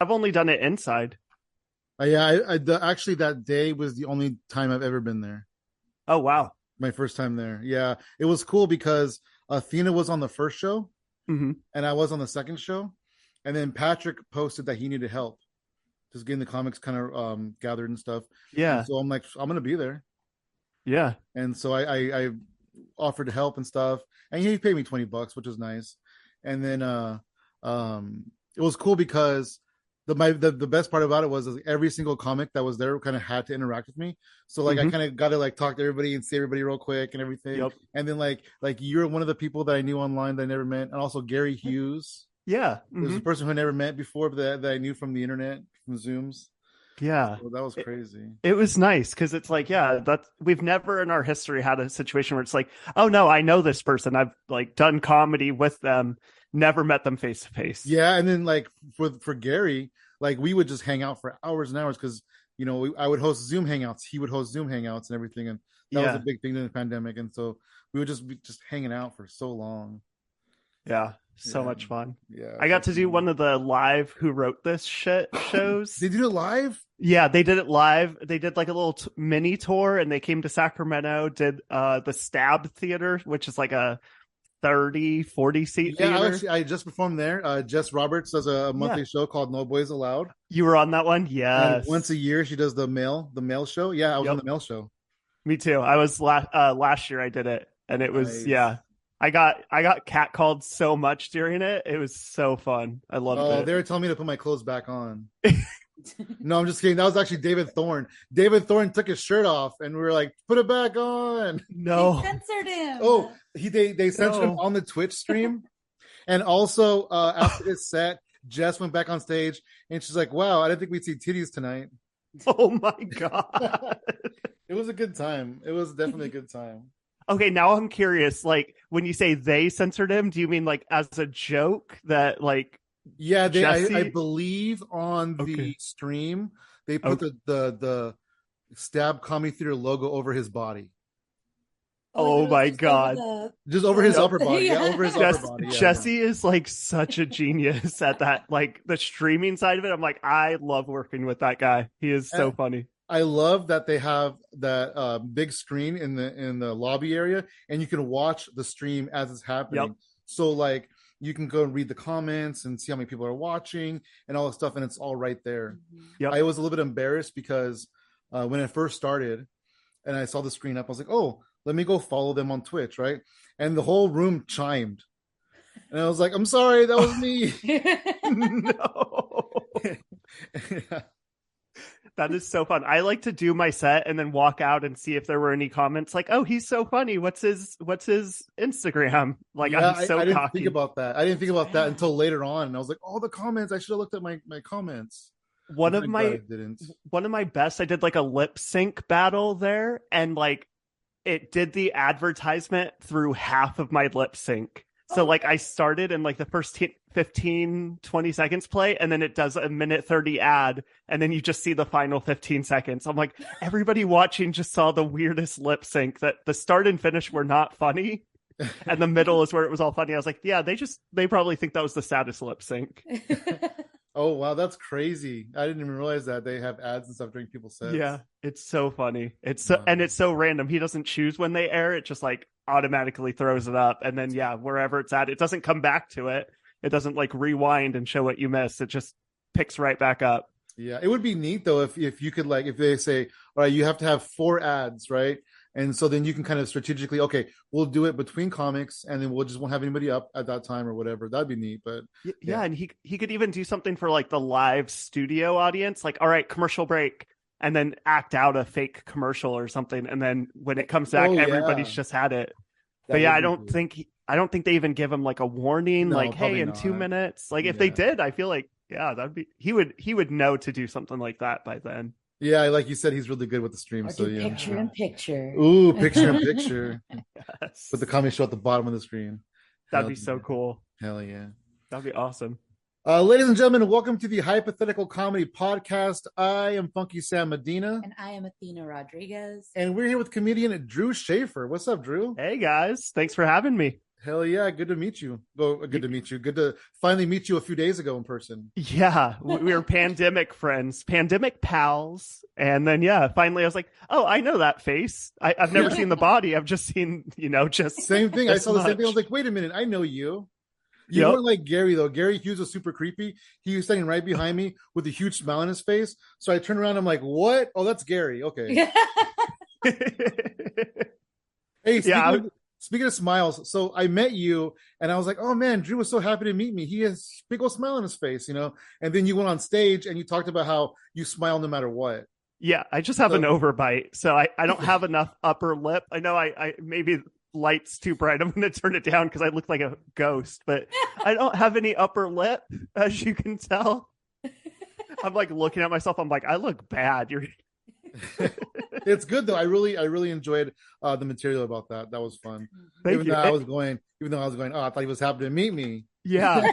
I've only done it inside. Actually, that day was the only time I've ever been there. Oh wow. My first time there. Yeah, it was cool because Athena was on the first show Hmm. and I was on the second show, and then Patrick posted that he needed help, just getting the comics kind of gathered and stuff. And Yeah. so I'm like, I'm gonna be there, Yeah. and so I offered to help and stuff, and he paid me $20, which was nice. And then it was cool because the best part about it was every single comic that was there kind of had to interact with me. So like I Hmm. kind of got to like talk to everybody and see everybody real quick and everything. Yep. And then like you're one of the people that I knew online that I never met, and also Gary Hughes. Yeah. There's Hmm. a person who I never met before that I knew from the internet, from Zooms. Yeah. So that was It, crazy. it was nice because it's like, yeah, that we've never in our history had a situation where it's like, oh no, I know this person. I've like done comedy with them, never met them face to face. Yeah, and then like for Gary, like we would just hang out for hours and hours because I would host Zoom hangouts, he would host Zoom hangouts and everything, and that was a Yeah. big thing during the pandemic, and so we would just be just hanging out for so long. Yeah. So Yeah, much fun. yeah, I got to do definitely. one of the live Who Wrote This shit shows. They did it live. Yeah, they did it live. They did like a little mini tour and they came to Sacramento, did the Stab Theater, which is like a 30-40 seat Yeah, theater. I just performed there. Jess Roberts does a Yeah. monthly show called No Boys Allowed, You were on that one? and once a Yes. year she does the mail show. Yeah, I was on Yep. the mail show. Me too. I was last year I did it and it was Nice. yeah. I got catcalled so much during it. It was so fun. I loved Oh, it. they were telling me to put my clothes back on. No, I'm just kidding. That was actually David Thorne. David Thorne took his shirt off, and we were like, "Put it back on." They No. censored him. Oh, they censored him No. on the Twitch stream, and also after his set, Jess went back on stage, and she's like, "Wow, I didn't think we'd see titties tonight." Oh my God. It was a good time. It was definitely a good time. Okay, now I'm curious. Like, when you say they censored him, do you mean like as a joke that like Yeah, I Jesse? believe on Okay. the stream they put Okay. the Stab Comedy Theater logo over his body. Oh, I thought Oh it was my just over God. Just over his Yep. upper body. Yeah, over his upper body. Yeah, yeah. Jesse is like such a genius at that, like the streaming side of it. I'm like, I love working with that guy. He is so And funny. I love that they have that big screen in the lobby area, and you can watch the stream as it's Yep. happening. So like you can go and read the comments and see how many people are watching and all this stuff, and it's all right there. Yep. I was a little bit embarrassed because when it first started and I saw the screen up, I was like, oh, let me go follow them on Twitch, right? And the whole room chimed, and I was like, I'm sorry, that was me. No. Yeah. That is so fun. I like to do my set and then walk out and see if there were any comments like, "Oh, he's so funny. What's his Instagram?" Like Yeah, I'm so I didn't think cocky. about that. I didn't think about that until later on. And I was like, oh, the comments. I should have looked at my comments. One And of thank God I my didn't. one of my best, I did like a lip sync battle there and like it did the advertisement through half of my lip sync. So like I started and like the first 15 20 seconds play and then it does a minute 30 ad and then you just see the final 15 seconds. I'm like, everybody watching just saw the weirdest lip sync that the start and finish were not funny and the middle is where it was all funny. I was like, yeah, they probably think that was the saddest lip sync. Oh, wow. That's crazy. I didn't even realize that they have ads and stuff during people's sets. Yeah, it's so funny. And Wow. it's so random. He doesn't choose when they air. It just like automatically throws it up. And then yeah, wherever it's at, it doesn't come back to it. It doesn't like rewind and show what you missed. It just picks right back up. Yeah. It would be neat, though, if you could, like, if they say, all right, you have to have 4 ads, right? And so then you can kind of strategically, okay, we'll do it between comics and then we'll just won't have anybody up at that time or whatever. That'd be neat. But Yeah, yeah. and he could even do something for like the live studio audience, like all right, commercial break, and then act out a fake commercial or something, and then when it comes back, Oh, everybody's yeah. just had it. But That yeah, would I be don't cool. think I don't think they even give him like a warning, No, like hey, probably in two not. minutes. Like if they Yeah. did, I feel like yeah, that'd be he would know to do something like that by then. Yeah, like you said, he's really good with the stream. Or So do yeah. picture in picture. Ooh, picture in picture Yes, with the comedy show at the bottom of the screen. that'd Hell be so yeah. cool. Hell yeah. That'd be awesome. Ladies and gentlemen, welcome to the Hypothetical Comedy Podcast. I am Funky Sam Medina, And I am Athena Rodriguez. and we're here with comedian Drew Shafer. What's up, Drew? Hey guys, thanks for having me. Hell yeah, good to meet you. Well, good to meet you. Good to finally meet you a few days ago in person. Yeah, we were pandemic friends, pandemic pals. And then, yeah, finally I was like, oh, I know that face. I've never seen the body. I've just seen, just Same thing. I this saw the same thing. I was much. like, wait a minute, I know you. You Yep. weren't like Gary though. Gary Hughes was super creepy. He was standing right behind me with a huge smile on his face. So I turned around. I'm like, "What? Oh, that's Gary." Okay. Hey, Yeah. speaking of smiles, so I met you, and I was like, "Oh man, Drew was so happy to meet me. He has big old smile on his face, you know." And then you went on stage and you talked about how you smile no matter what. Yeah. I just have So an overbite. So I don't have enough upper lip. I know I maybe light's too bright. I'm going to turn it down because I look like a ghost, but I don't have any upper lip, as you can tell. I'm like looking at myself. I'm like, I look bad. You're it's good though. I really enjoyed the material about that. That was fun. Thank Even you. though I was going, oh, I thought he was happy to meet me. Yeah.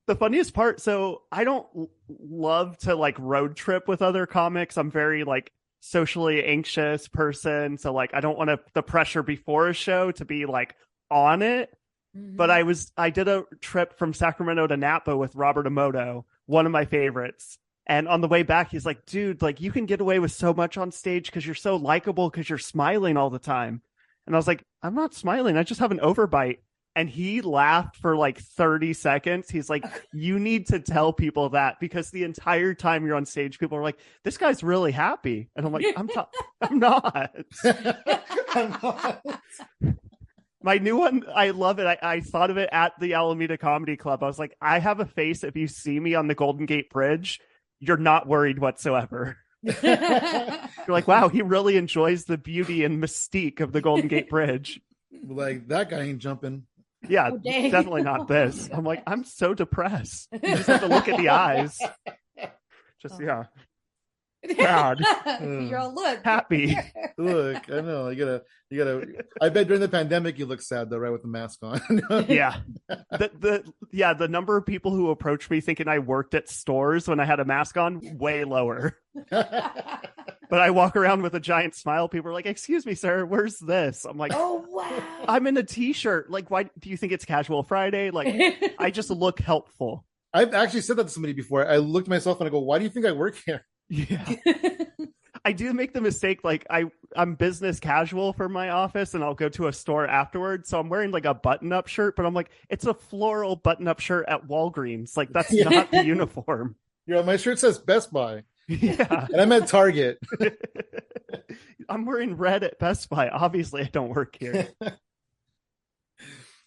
The funniest part, so I don't love to like road trip with other comics. I'm very like socially anxious person, so like I don't want the pressure before a show to be like on it. But I did a trip from Sacramento to Napa with Robert Emoto, one of my favorites. And on the way back, he's like, dude, like you can get away with so much on stage because you're so likable because you're smiling all the time. And I was like, I'm not smiling. I just have an overbite. And he laughed for like 30 seconds. He's like, you need to tell people that because the entire time you're on stage, people are like, this guy's really happy. And I'm like, I'm not. I'm not. My new one, I love it. I thought of it at the Alameda Comedy Club. I was like, I have a face. If you see me on the Golden Gate Bridge, you're not worried whatsoever. You're like, wow, he really enjoys the beauty and mystique of the Golden Gate Bridge. Like that guy ain't jumping. Yeah, Oh, dang. definitely not this. I'm like, I'm so depressed. You just have to look at the eyes. Just, yeah. Proud. You're all look Happy. Look, I know you gotta. I bet during the pandemic you look sad though, right, with the mask on. Yeah. The number of people who approached me thinking I worked at stores when I had a mask on, way lower. But I walk around with a giant smile. People are like, excuse me, sir, where's this? I'm like, Oh wow. I'm in a t-shirt. Like, why do you think it's casual Friday? Like, I just look helpful. I've actually said that to somebody before. I looked at myself and I go, "Why do you think I work here?" Yeah. I do make the mistake, like I'm business casual for my office and I'll go to a store afterwards. So I'm wearing like a button-up shirt, but I'm like, it's a floral button-up shirt at Walgreens. Like that's not the uniform. You know, my shirt says Best Buy. Yeah. And I'm at Target. I'm wearing red at Best Buy. Obviously, I don't work here.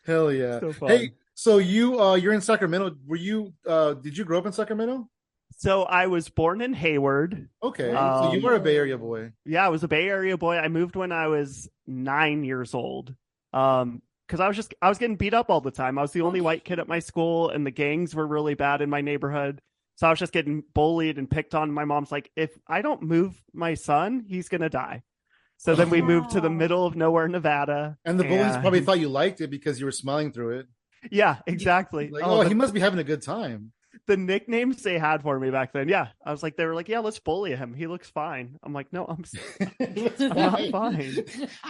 Hell yeah. So fun. Hey, so you're in Sacramento. Were you did you grow up in Sacramento? So I was born in Hayward. Okay. So you were a Bay Area boy. Yeah, I was a Bay Area boy. I moved when I was 9 years old. Because I was getting beat up all the time. I was the only white kid at my school, and the gangs were really bad in my neighborhood. So I was just getting bullied and picked on. My mom's like, if I don't move my son, he's gonna die. So then we moved to the middle of nowhere, Nevada. And the bullies probably thought you liked it because you were smiling through it. Yeah, exactly. Like, oh, he must be having a good time. The nicknames they had for me back then. Yeah. I was like, they were like, yeah, let's bully him. He looks fine. I'm like, no, I'm not fine.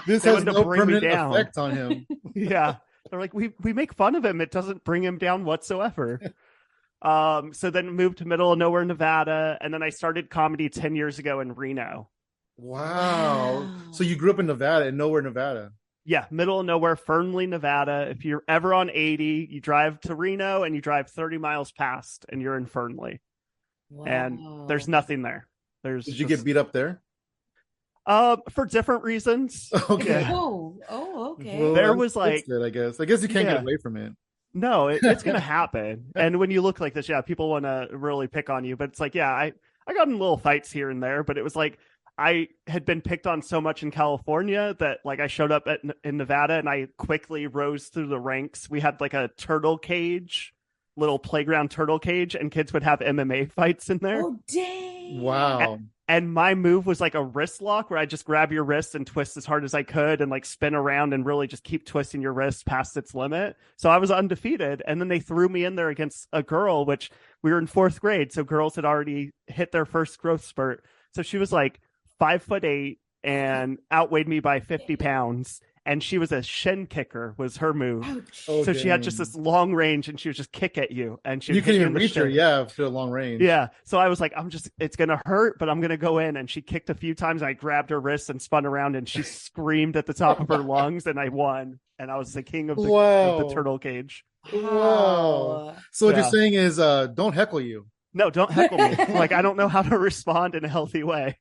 This They has wanted to no bring me permanent down. effect on him. Yeah. They're like, we make fun of him. It doesn't bring him down whatsoever. So then moved to middle of nowhere, Nevada. And then I started comedy 10 years ago in Reno. Wow. So you grew up in Nevada and nowhere, Nevada. Yeah, middle of nowhere, Fernley, Nevada. If you're ever on 80, you drive to Reno and you drive 30 miles past and you're in Fernley. Wow. And there's nothing there. Did you get beat up there? For different reasons. Okay. Yeah. Oh, okay. Well, There was that's like, good, I guess you can't Yeah. get away from it. no, it's going to happen. And when you look like this, yeah, people want to really pick on you. But it's like, yeah, I got in little fights here and there, but it was like, I had been picked on so much in California that like I showed up in Nevada and I quickly rose through the ranks. We had like a turtle cage, little playground turtle cage, and kids would have MMA fights in there. Oh, dang. Wow. And my move was like a wrist lock where I just grab your wrist and twist as hard as I could and like spin around and really just keep twisting your wrist past its limit. So I was undefeated. And then they threw me in there against a girl, which we were in 4th grade. So girls had already hit their first growth spurt. So she was like 5'8" and outweighed me by 50 pounds. and she was a shin kicker was her move. Ouch. Oh, So she had dang. just this long range, and she would just kick at you, and she You would can't hit you even in the reach her, shin. yeah, for a long range. Yeah. So I was like, it's going to hurt, but I'm going to go in. And she kicked a few times. I grabbed her wrist and spun around, and she screamed at the top of her lungs, and I won. And I was the king of the Wow. turtle cage. Wow. So what you're Yeah. saying is don't heckle you. No, don't heckle me. Like, I don't know how to respond in a healthy way.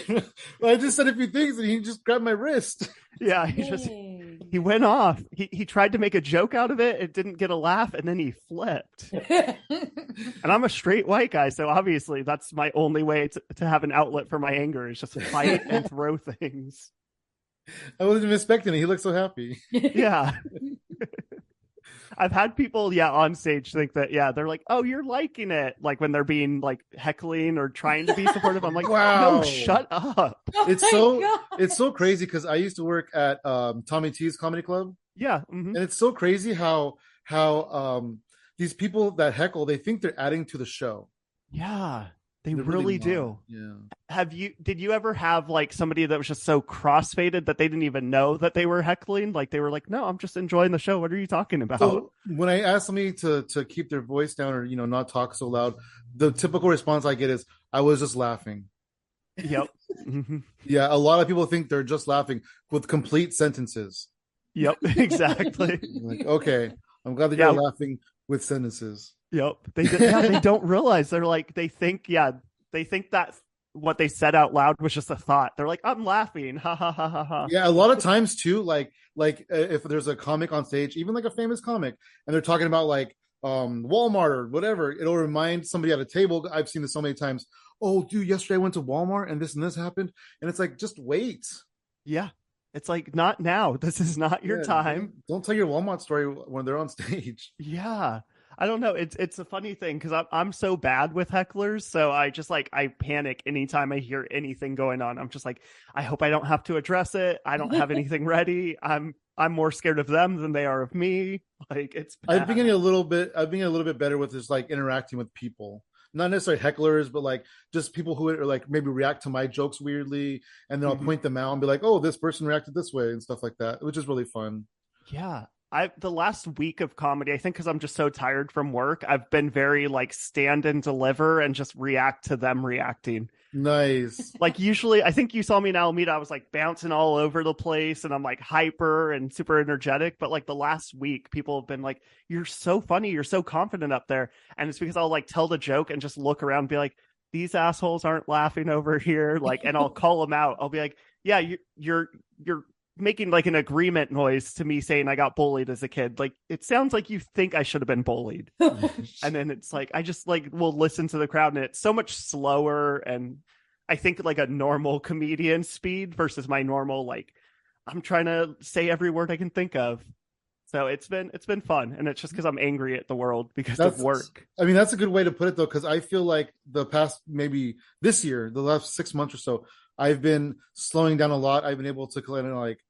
Well, I just said a few things and he just grabbed my wrist. Yeah. He went off. He tried to make a joke out of it. It didn't get a laugh, and then he flipped. And I'm a straight white guy, so obviously that's my only way to have an outlet for my anger is just fight and throw things. I wasn't even expecting it. He looked so happy. Yeah. I've had people, on stage think that, they're like, oh, you're liking it. Like when they're being like heckling or trying to be supportive. I'm like, Wow. no, shut up. It's so crazy because I used to work at Tommy T's Comedy Club. Yeah. And it's so crazy how these people that heckle, they think they're adding to the show. Yeah, they They're really not. do. Yeah. Did you ever have like somebody that was just so crossfaded that they didn't even know that they were heckling? Like they were like, no, I'm just enjoying the show. What are you talking about? So when I ask somebody to keep their voice down or not talk so loud, the typical response I get is, I was just laughing. Yep. Mm-hmm. Yeah, a lot of people think they're just laughing with complete sentences. Yep, exactly. Like, okay, I'm glad that you're laughing with sentences. Yep. They don't realize they think that what they said out loud was just a thought. They're like, I'm laughing. Ha ha ha ha ha. Yeah, a lot of times too, like if there's a comic on stage, even like a famous comic, and they're talking about like Walmart or whatever, it'll remind somebody at a table. I've seen this so many times. Oh, dude, yesterday I went to Walmart and this happened. And it's like, just wait. Yeah. It's like, not now. This is not your time. Don't tell your Walmart story when they're on stage. Yeah. I don't know. It's a funny thing because I'm so bad with hecklers. So I just I panic anytime I hear anything going on. I'm just like, I hope I don't have to address it. I don't have anything ready. I'm more scared of them than they are of me. Like it's bad. I've been getting a little bit better with just like interacting with people. Not necessarily hecklers, but like just people who are like maybe react to my jokes weirdly, and then I'll point them out and be like, "Oh, this person reacted this way" and stuff like that, which is really fun. Yeah, the last week of comedy, I think, because I'm just so tired from work, I've been very like stand and deliver and just react to them reacting. Nice. Like usually, I think you saw me in Alameda, I was like bouncing all over the place and I'm like hyper and super energetic. But like the last week, people have been like, you're so funny. You're so confident up there. And it's because I'll like tell the joke and just look around and be like, these assholes aren't laughing over here. Like, and I'll call them out. I'll be like, yeah, you're making like an agreement noise to me saying I got bullied as a kid. Like, it sounds like you think I should have been bullied. And then it's like, I just like will listen to the crowd, and it's so much slower. And I think like a normal comedian speed versus my normal, like I'm trying to say every word I can think of. So it's been fun. And it's just because I'm angry at the world because of work. I mean, that's a good way to put it though. Cause I feel like the past, maybe this year, the last 6 months or so, I've been slowing down a lot. I've been able to kind of like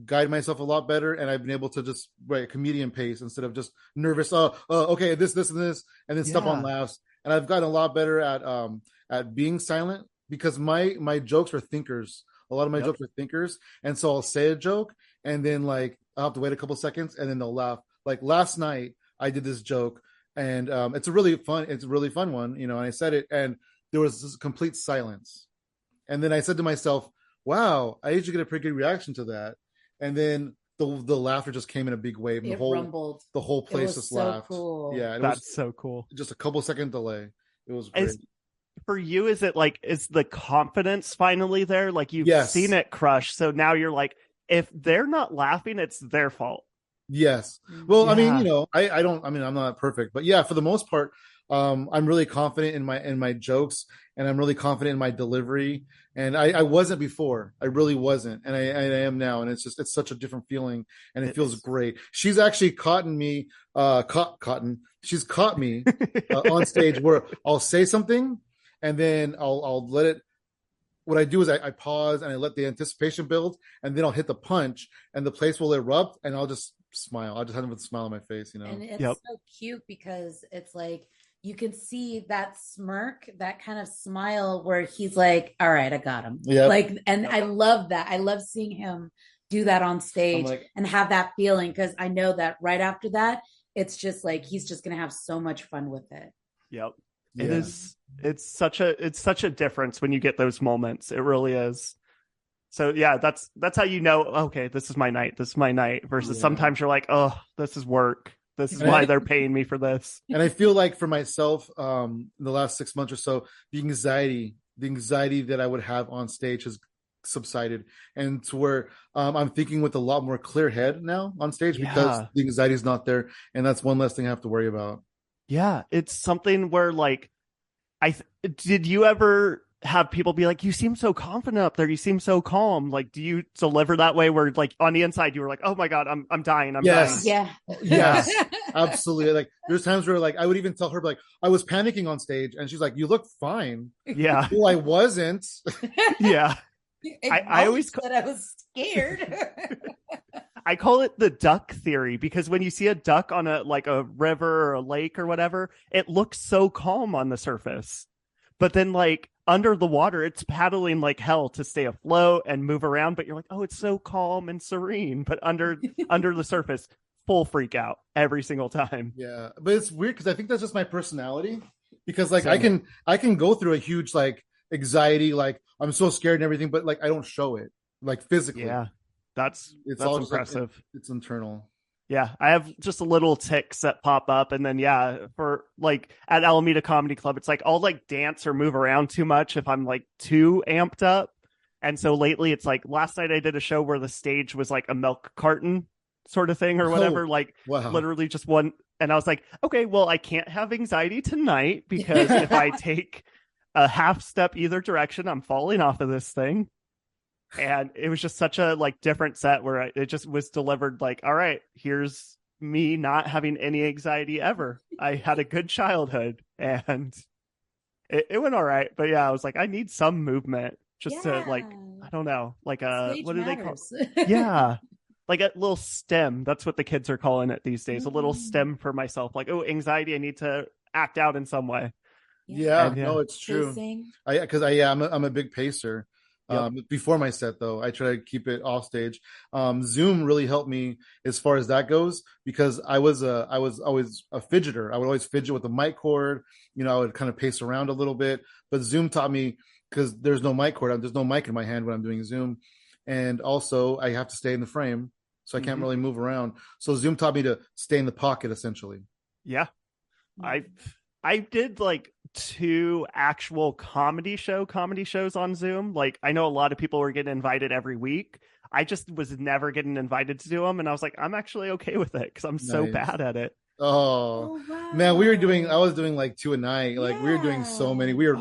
guide myself a lot better, and I've been able to just write comedian pace instead of just nervous. Okay, this and this, and then step on laughs. And I've gotten a lot better at being silent because my jokes are thinkers. A lot of my jokes are thinkers, and so I'll say a joke, and then like I'll have to wait a couple seconds, and then they'll laugh. Like last night, I did this joke, and it's a really fun one, and I said it, and there was this complete silence. And then I said to myself, wow, I usually get a pretty good reaction to that. And then the laughter just came in a big wave. And rumbled. The whole place just laughed. Cool. Yeah, that's so cool. Just a couple second delay. It was great. For you, is the confidence finally there? Like you've seen it crush. So now you're like, if they're not laughing, it's their fault. Yes. Well, I mean, I'm not perfect, but yeah, for the most part, I'm really confident in my jokes, and I'm really confident in my delivery. And I wasn't before. I really wasn't, and I am now. And it's such a different feeling, and it feels great. She's actually she's caught me on stage where I'll say something, and then I'll let it. What I do is I pause and I let the anticipation build, and then I'll hit the punch, and the place will erupt, and I'll just smile. I'll just have a smile on my face, And it's so cute because it's like you can see that smirk, that kind of smile where he's like, all right, I got him. Like, and I love that. I love seeing him do that on I'm stage like, and have that feeling, because I know that right after that, it's just like he's just gonna have so much fun with it. Yep. It yeah, is it's such a difference when you get those moments. It really is. So yeah, that's how you know, okay, this is my night. This is my night versus yeah. sometimes you're like, "Oh, this is work. This is And why I, they're paying me for this." and I feel like for myself, in the last 6 months or so, the anxiety that I would have on stage has subsided, and to where I'm thinking with a lot more clear head now on stage because Yeah. the anxiety is not there, and that's one less thing I have to worry about. Yeah, it's something where like did you ever have people be like, "You seem so confident up there. You seem so calm." Like, do you deliver that way where like on the inside you were like, "Oh my God, I'm dying. I'm dying." Yes, Yeah. Yeah. yes, absolutely. Like there's times where like I would even tell her like I was panicking on stage, and she's like, "You look fine." Yeah. Well, I wasn't. Yeah. I always Acknowledge that I was scared. I call it the duck theory because when you see a duck on a like a river or a lake or whatever, it looks so calm on the surface. But then like under the water, it's paddling like hell to stay afloat and move around, but you're like, "Oh, it's so calm and serene." But under the surface, full freak out every single time. Yeah, but it's weird because I think that's just my personality. Because like Same. I can go through a huge like anxiety, like I'm so scared and everything, but like I don't show it like physically. Yeah. It's That's all just like impressive. it's internal. Yeah, I have just a little ticks that pop up, and then yeah, for like at Alameda Comedy Club, it's like I'll like dance or move around too much if I'm like too amped up. And so lately, it's like last night I did a show where the stage was like a milk carton sort of thing or Oh, whatever, like wow. literally just one. And I was like, okay, well, I can't have anxiety tonight because if I take a half step either direction, I'm falling off of this thing. And it was just such a like different set where it just was delivered like, all right, here's me not having any anxiety ever. I had a good childhood and it went all right. But yeah, I was like, I need some movement just to Yeah. like, I don't know, like a Stage what do they call matters. yeah, like a little stem. That's what the kids are calling it these days, a little Mm. stem for myself. Like, oh, anxiety, I need to act out in some way. Yeah, And yeah, no, it's true. Pacing. I because I yeah, I'm a big pacer. yep. Before my set though, I try to keep it off stage. Zoom really helped me as far as that goes because I was always a fidgeter. I would always fidget with the mic cord. You know, I would kind of pace around a little bit. But Zoom taught me because there's no mic cord. There's no mic in my hand when I'm doing Zoom, and also I have to stay in the frame, so I can't Mm-hmm. really move around. So Zoom taught me to stay in the pocket essentially. Yeah. I did like two actual comedy shows on Zoom. Like I know a lot of people were getting invited every week. I just was never getting invited to do them, and I was like, I'm actually okay with it because I'm so Nice. bad at it. Oh Oh man, I wow. was doing like two a night. Like we were doing so Yeah. many. We were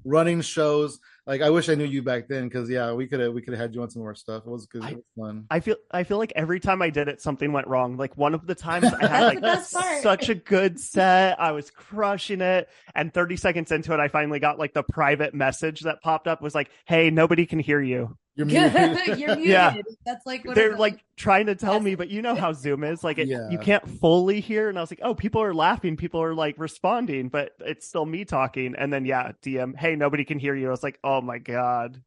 running shows. Like I wish I knew you back then because yeah, we could have had you on some more stuff. It was good. It I was fun. I feel like every time I did it, something went wrong. Like one of the times I had That's the like best part. such a good set, I was crushing it, and 30 seconds into it, I finally got like the private message that popped up was like, "Hey, nobody can hear you." You're You're muted. muted. Yeah, That's like one of they're the like trying to tell best. me, but you know how Zoom is. Like you Yeah. can't fully hear. And I was like, oh, people are laughing, people are like responding, but it's still me talking. And then yeah, DM, hey, nobody can hear you. I was like, oh my God.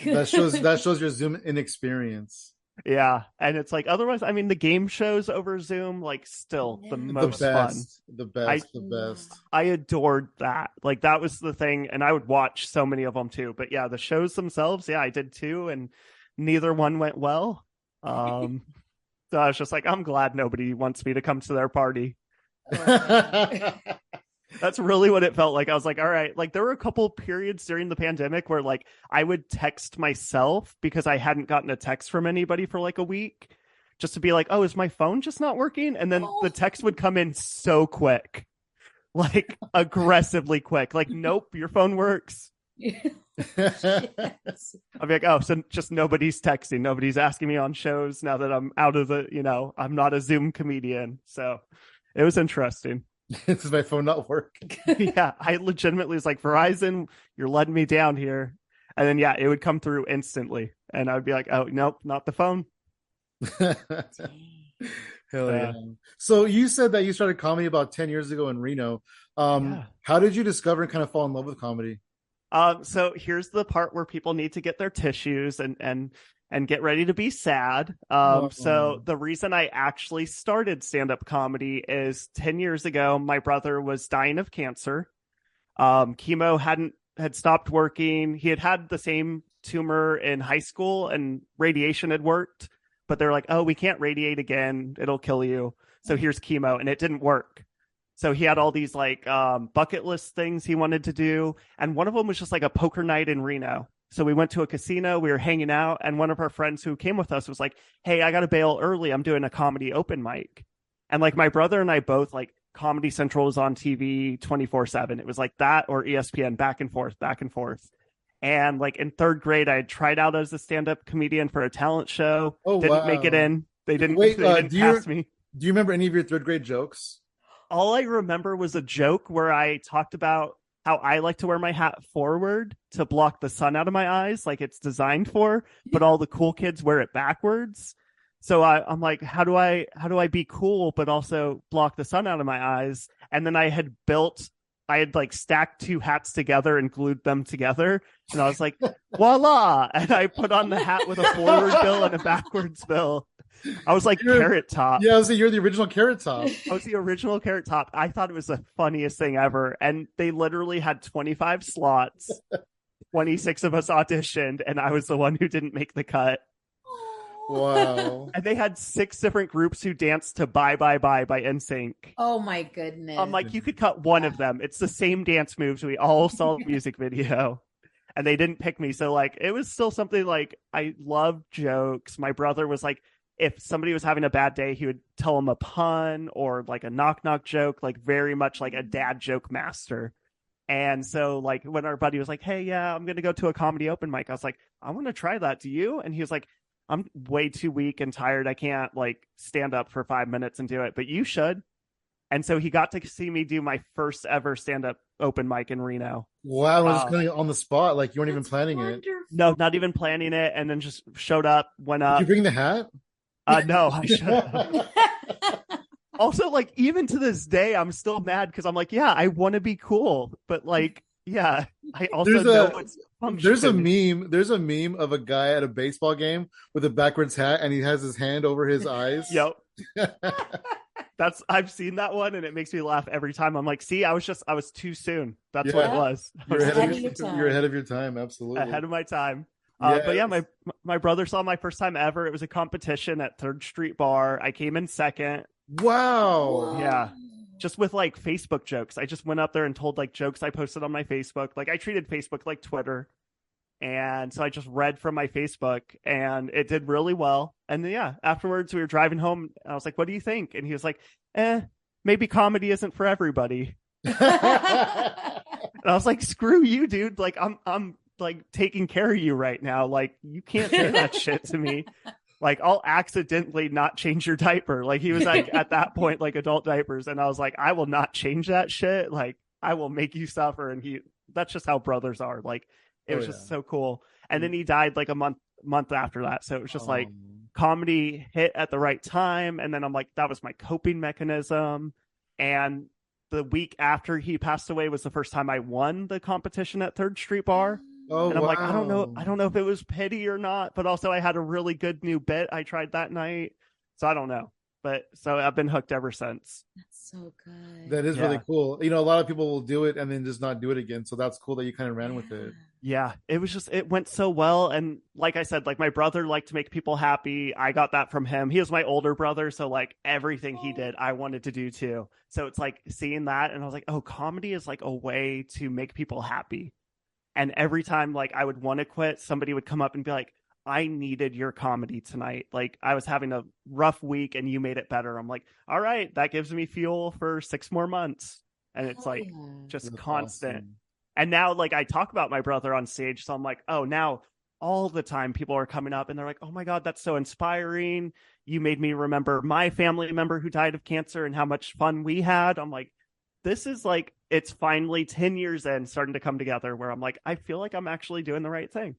That shows your Zoom inexperience. Yeah. And it's like otherwise, I mean, the game shows over Zoom, like still the Yeah. The most fun. best. The I best. The best. I adored that. Like that was the thing, and I would watch so many of them too. But yeah, the shows themselves, yeah, I did too, and neither one went well. So I was just like, I'm glad nobody wants me to come to their party. That's really what it felt like. I was like, all right, like there were a couple periods during the pandemic where like I would text myself because I hadn't gotten a text from anybody for like a week just to be like, oh, is my phone just not working? And then the text would come in so quick, like aggressively quick, like, nope, your phone works. Yes. I'll be like, oh, so just nobody's texting, nobody's asking me on shows now that I'm out of the, I'm not a Zoom comedian. So it was interesting. Does my phone not work? Yeah, I legitimately was like, Verizon, you're letting me down here. And then yeah, it would come through instantly. And I would be like, oh, nope, not the phone. Hell yeah. So you said that you started comedy about 10 years ago in Reno. Yeah. How did you discover and kind of fall in love with comedy? So here's the part where people need to get their tissues and and get ready to be sad. So Oh. the reason I actually started stand-up comedy is 10 years ago, my brother was dying of cancer. Chemo had stopped working. He had had the same tumor in high school and radiation had worked, but they're like, oh, we can't radiate again. It'll kill you. So here's chemo. And it didn't work. So he had all these like bucket list things he wanted to do. And one of them was just like a poker night in Reno. So we went to a casino, we were hanging out, and one of our friends who came with us was like, hey, I got to bail early. I'm doing a comedy open mic. And like my brother and I both like Comedy Central was on TV 24/7. It was like that or ESPN, back and forth, back and forth. And like in third grade, I had tried out as a stand-up comedian for a talent show. Oh Didn't make it wow. in. Wait, They didn't pass me. do you remember any of your third grade jokes? All I remember was a joke where I talked about how I like to wear my hat forward to block the sun out of my eyes, like it's designed for, but all the cool kids wear it backwards. So I'm like, how do I be cool but also block the sun out of my eyes? And then I had like stacked two hats together and glued them together, and I was like, voila! And I put on the hat with a forward bill and a backwards bill. I was like Carrot Top. Yeah, you're the original Carrot Top. I was the original Carrot Top. I thought it was the funniest thing ever. And they literally had 25 slots. 26 of us auditioned, and I was the one who didn't make the cut. Wow. And they had 6 different groups who danced to Bye Bye Bye by NSYNC. Oh my goodness. I'm like, you could cut one of them. It's the same dance moves. We all saw the music video. And they didn't pick me. So like it was still something like I love jokes. My brother was like, if somebody was having a bad day, he would tell them a pun or like a knock knock joke, like very much like a dad joke master. And so like when our buddy was like, hey, yeah, I'm going to go to a comedy open mic, I was like, I want to try that. Do you? And he was like, I'm way too weak and tired. I can't like stand up for 5 minutes and do it, but you should. And so he got to see me do my first ever stand up open mic in Reno. Wow, it was just kind of on the spot, like you weren't even planning it. No, not even planning it. And then just showed up, went up. Did you bring the hat? No, I should have. Also, like, even to this day, I'm still mad because I'm like, yeah, I want to be cool. But, like, yeah, I also know it's there's a meme of a guy at a baseball game with a backwards hat and he has his hand over his eyes. Yep. I've seen that one and it makes me laugh every time. I'm like, see, I was too soon. That's what it was. You're ahead of your time. Absolutely. Ahead of my time. Yes. But yeah, my brother saw my first time ever. It was a competition at Third Street Bar. I came in second. Wow. Yeah. Just with like Facebook jokes. I just went up there and told like jokes I posted on my Facebook. Like I treated Facebook like Twitter. And so I just read from my Facebook and it did really well. And then, yeah, afterwards we were driving home. I was like, what do you think? And he was like, maybe comedy isn't for everybody. And I was like, screw you, dude. Like I'm like taking care of you right now. Like you can't say that shit to me. Like I'll accidentally not change your diaper. Like he was like at that point, like adult diapers. And I was like, I will not change that shit. Like I will make you suffer. And that's just how brothers are. Like it was just so cool. And then he died like a month after that. So it was just like comedy hit at the right time. And then I'm like, that was my coping mechanism. And the week after he passed away was the first time I won the competition at Third Street Bar. Oh, and I'm like, I don't wow. know if it was pity or not, but also I had a really good new bit I tried that night. So I don't know. But so I've been hooked ever since. That's so good. That is really cool. You know, a lot of people will do it and then just not do it again. So that's cool that you kind of ran with it. Yeah, it went so well. And like I said, like my brother liked to make people happy. I got that from him. He was my older brother. So like everything he did, I wanted to do too. So it's like seeing that. And I was like, oh, comedy is like a way to make people happy. And every time like I would want to quit, somebody would come up and be like, I needed your comedy tonight. Like I was having a rough week and you made it better. I'm like, all right, that gives me fuel for 6 more months. And it's like just That's constant. awesome. And now like I talk about my brother on stage. So I'm like, oh, now all the time people are coming up and they're like, oh my God, that's so inspiring. You made me remember my family member who died of cancer and how much fun we had. I'm like, this is like, it's finally 10 years in starting to come together where I'm like, I feel like I'm actually doing the right thing.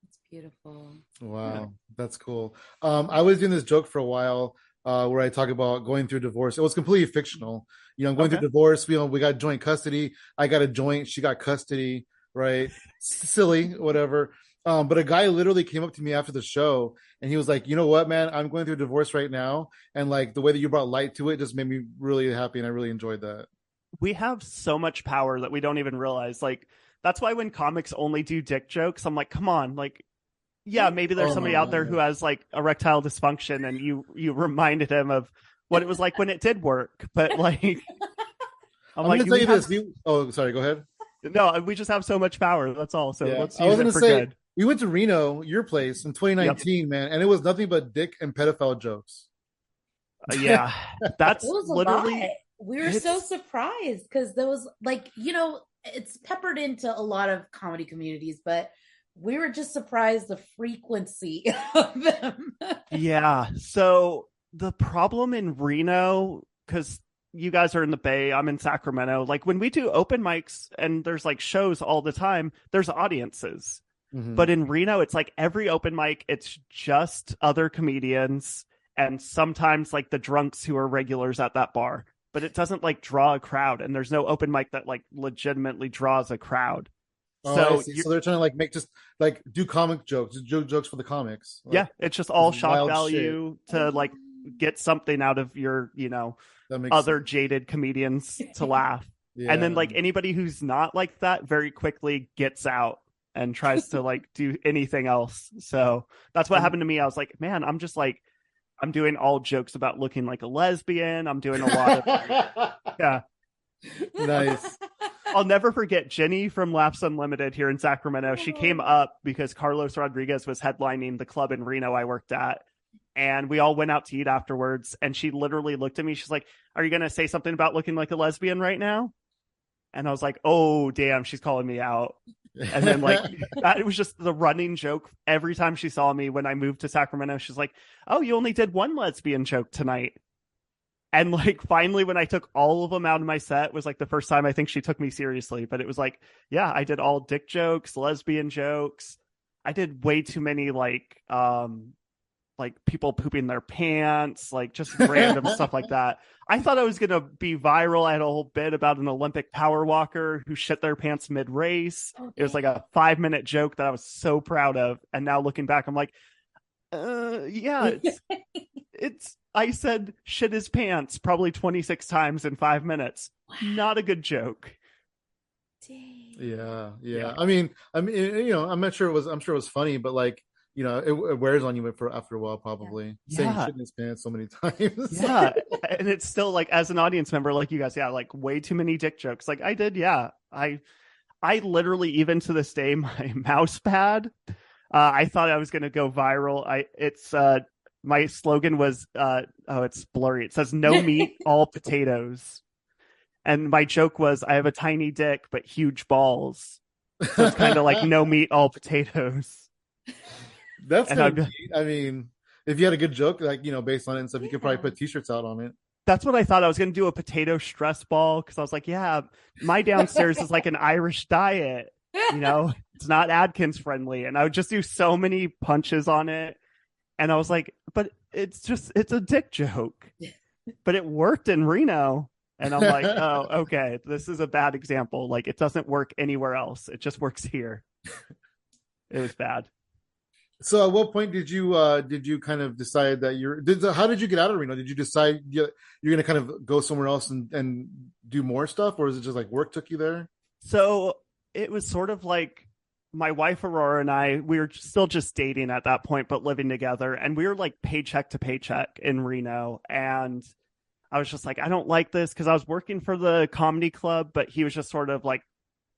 It's beautiful. Wow, that's cool. I was doing this joke for a while where I talk about going through divorce. It was completely fictional. You know, I'm going through divorce. You know, we got joint custody. I got a joint. She got custody. Right? Silly, whatever. But a guy literally came up to me after the show and he was like, you know what, man, I'm going through a divorce right now. And like the way that you brought light to it just made me really happy. And I really enjoyed that. We have so much power that we don't even realize. Like, that's why when comics only do dick jokes, I'm like, come on, like, yeah, maybe there's Oh my somebody out there God. who has like erectile dysfunction, and you reminded him of what it was like when it did work. But like, I'm I'm going like, to tell we you have this. Oh, sorry. Go ahead. no, we just have so much power. That's all. So Yeah. let's I was use going it to for say, good. we went to Reno, your place, in Yep. 2019, man. And it was nothing but dick and pedophile jokes. Yeah, It that's was a lot. literally We were so it's surprised because there was like, it's peppered into a lot of comedy communities, but we were just surprised the frequency of them. yeah. So the problem in Reno, because you guys are in the Bay, I'm in Sacramento. Like when we do open mics and there's like shows all the time, there's audiences. Mm-hmm. But in Reno, it's like every open mic, it's just other comedians and sometimes like the drunks who are regulars at that bar. But it doesn't like draw a crowd, and there's no open mic that like legitimately draws a crowd. Oh, I So see. you So they're trying to like make just like do comic jokes, jokes for the comics, yeah, like it's just this all shock wild shit. value to like get something out of your, That makes other sense. jaded comedians to laugh. And then Yeah. like anybody who's not like that very quickly gets out and tries to like do anything else. So that's what Um, happened to me. I was like, man, I'm just like I'm doing all jokes about looking like a lesbian. I'm doing a lot of like yeah. nice. I'll never forget Jenny from Laughs Unlimited here in Sacramento. She came up because Carlos Rodriguez was headlining the club in Reno I worked at. And we all went out to eat afterwards. And she literally looked at me. She's like, are you going to say something about looking like a lesbian right now? And I was like, oh, damn, she's calling me out. And then, like, that it was just the running joke every time she saw me when I moved to Sacramento. She's like, oh, you only did one lesbian joke tonight. And like finally, when I took all of them out of my set, was like the first time I think she took me seriously. But it was like, yeah, I did all dick jokes, lesbian jokes. I did way too many like people pooping their pants, like just random stuff like that. I thought I was gonna be viral. I had a whole bit about an Olympic power walker who shit their pants mid race. It was like a 5 minute joke that I was so proud of. And now looking back, I'm like, yeah, it's I said shit his pants probably 26 times in 5 minutes. Not a good joke. Dang. Yeah, Yeah. yeah. I'm sure it was funny, but like, it wears on you for after a while, probably saying Yeah. shit in his pants so many times. Yeah. And it's still like as an audience member, like you guys, yeah, like way too many dick jokes. Like I did, yeah. I literally, even to this day, my mouse pad, I thought I was gonna go viral. It's my slogan was oh, it's blurry. It says no meat, all potatoes. And my joke was I have a tiny dick but huge balls. So it's kind of like no meat, all potatoes. That's And kind of neat. I mean, if you had a good joke, like, based on it and stuff, you could probably Yeah. put t-shirts out on it. that's what I thought. I was going to do a potato stress ball because I was like, yeah, my downstairs is like an Irish diet. It's not Adkins friendly. And I would just do so many punches on it. And I was like, but it's a dick joke. But it worked in Reno. And I'm like, oh, okay, this is a bad example. Like, it doesn't work anywhere else. It just works here. It was bad. So at what point did you kind of decide that how did you get out of Reno? Did you decide you're gonna kind of go somewhere else and do more stuff, or is it just like work took you there? So it was sort of like my wife Aurora and I, we were still just dating at that point, but living together. And we were like paycheck to paycheck in Reno. And I was just like, I don't like this because I was working for the comedy club, but he was just sort of like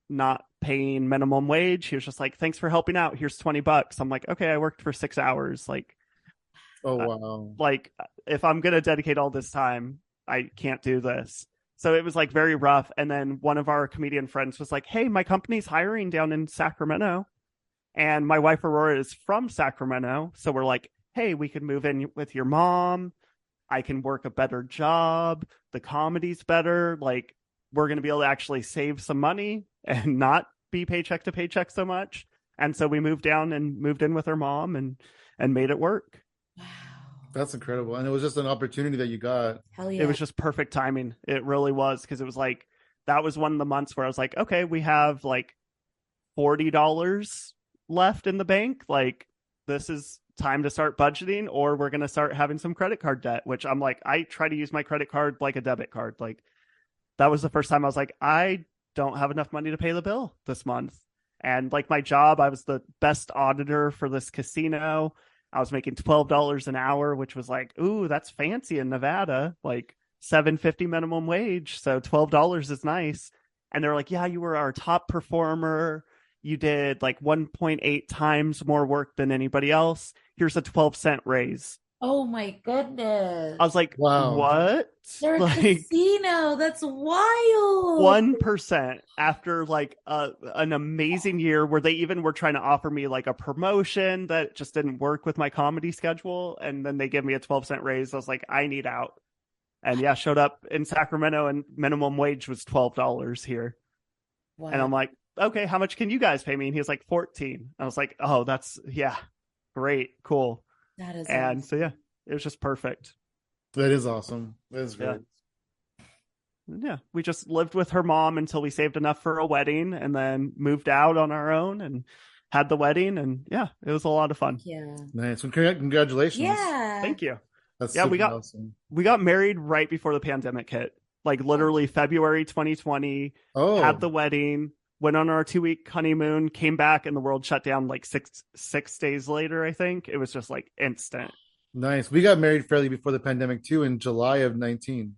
not paying minimum wage. He was just like, thanks for helping out. Here's $20. I'm like, okay, I worked for 6 hours. Oh wow. Like if I'm going to dedicate all this time, I can't do this. So it was like very rough. And then one of our comedian friends was like, hey, my company's hiring down in Sacramento. And my wife Aurora is from Sacramento. So we're like, hey, we could move in with your mom. I can work a better job. The comedy's better. Like, we're going to be able to actually save some money and not be paycheck to paycheck so much. And so we moved down and moved in with her mom and made it work. Wow. That's incredible. And it was just an opportunity that you got. Hell yeah. It was just perfect timing. It really was, because it was like that was one of the months where I was like, okay, we have like $40 left in the bank. Like, this is time to start budgeting, or we're going to start having some credit card debt, which I'm like, I try to use my credit card like a debit card. Like, that was the first time I was like, I don't have enough money to pay the bill this month. And like my job, I was the best auditor for this casino. I was making $12 an hour, which was like, ooh, that's fancy in Nevada, like $7.50 minimum wage. So $12 is nice. And they're like, yeah, you were our top performer. You did like 1.8 times more work than anybody else. Here's a 12-cent raise. Oh my goodness. I was like, Wow. what? They're a Like casino. That's wild. 1% after like an amazing year where they even were trying to offer me like a promotion that just didn't work with my comedy schedule. And then they give me a 12-cent raise. I was like, I need out. And yeah, showed up in Sacramento and minimum wage was $12 here. Wow. And I'm like, okay, how much can you guys pay me? And he was like, 14. I was like, oh, that's, yeah, great, cool. That is And awesome. so, yeah, it was just perfect. That is awesome. That is great. Yeah, we just lived with her mom until we saved enough for a wedding and then moved out on our own and had the wedding. And yeah, it was a lot of fun. Yeah. Nice. Well, congratulations. Yeah. Thank you. That's Yeah, awesome. we got married right before the pandemic hit, like literally February 2020. Oh, Had the wedding, went on our 2-week honeymoon, came back, and the world shut down like six days later. I think it was just like instant. nice. We got married fairly before the pandemic too, in July of 19.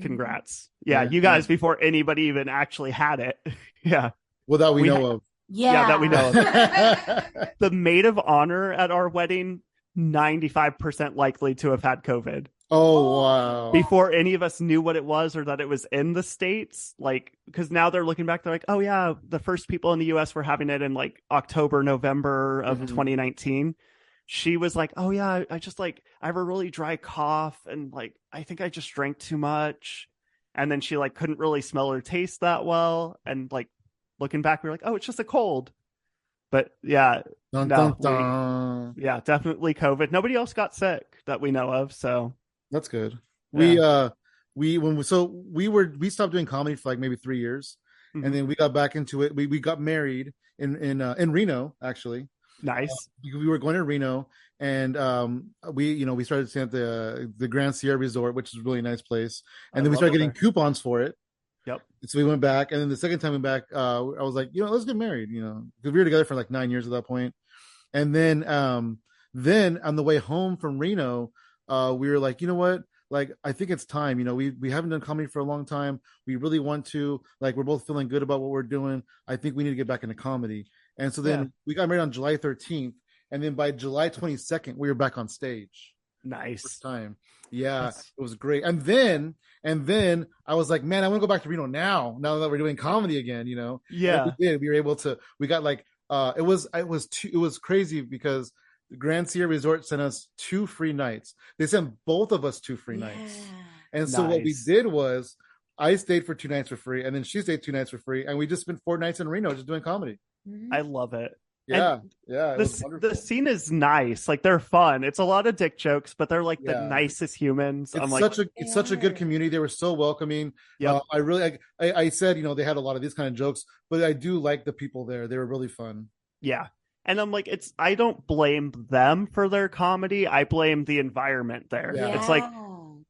Congrats. Yeah, Yeah. you guys before anybody even actually had it. Yeah. Well, that we We know of. Yeah. that we know of. Oh, The maid of honor at our wedding, 95% likely to have had COVID wow. before any of us knew what it was or that it was in the States. Like, because now they're looking back, they're like, oh yeah, the first people in the US were having it in like October, November of 2019. She was like, oh yeah, I just like, I have a really dry cough and like, I think I just drank too much. And then she like couldn't really smell or taste that well. And like looking back, we were like, oh, it's just a cold. But yeah, Dun, no, dun, dun. yeah, definitely COVID. Nobody else got sick that we know of. So That's good. Yeah. We stopped doing comedy for like maybe 3 years, Mhm. and then we got back into it. We got married in Reno, actually. Nice. We were going to Reno, and we started staying at the Grand Sierra Resort, which is a really nice place. And I then we love started it getting there. coupons for it. Yep. So we went back, and then the second time we went back, I was like, let's get married, because we were together for like 9 years at that point. And then on the way home from Reno, we were like, you know what? Like, I think it's time. We haven't done comedy for a long time. We really want to. Like, we're both feeling good about what we're doing. I think we need to get back into comedy. And so then we got married on July 13th, and then by July 22nd, we were back on stage. Nice. First time. Yeah, That's- it was great. And then I was like, man, I want to go back to Reno now that we're doing comedy again, Yeah. And we did. We were able to, we got like, it was crazy because the Grand Sierra Resort sent us 2 free nights. They sent both of us 2 free nights. And so what we Nice. did was I stayed for 2 nights for free, and then she stayed 2 nights for free, and we just spent 4 nights in Reno just doing comedy. I love it. Yeah, yeah. It was The wonderful. scene is nice. Like, they're fun. It's a lot of dick jokes, but they're like the Yeah. nicest humans. It's I'm like, it's such a good community. They were so welcoming. Yep. I said, they had a lot of these kind of jokes, but I do like the people there. They were really fun. yeah. And I'm like, I don't blame them for their comedy. I blame the environment there. Yeah. It's like,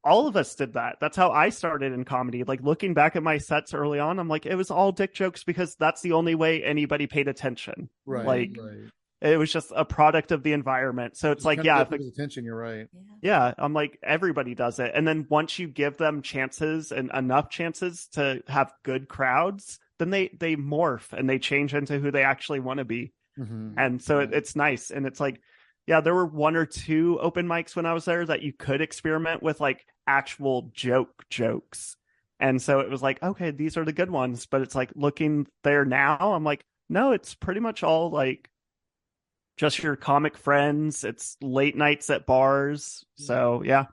all of us did that. That's how I started in comedy. Like, looking back at my sets early on, I'm like, it was all dick jokes because that's the only way anybody paid attention. Right. Like, right. it was just a product of the environment. So it's You like, kinda yeah, get people's attention. You're right. yeah, I'm like, everybody does it. And then once you give them chances and enough chances to have good crowds, then they morph and they change into who they actually want to be. Mhm. And so it's nice. And it's like, yeah, there were 1 or 2 open mics when I was there that you could experiment with like actual jokes. And so it was like, okay, these are the good ones. But it's like, looking there now, I'm like, no, it's pretty much all like just your comic friends. It's late nights at bars. So yeah,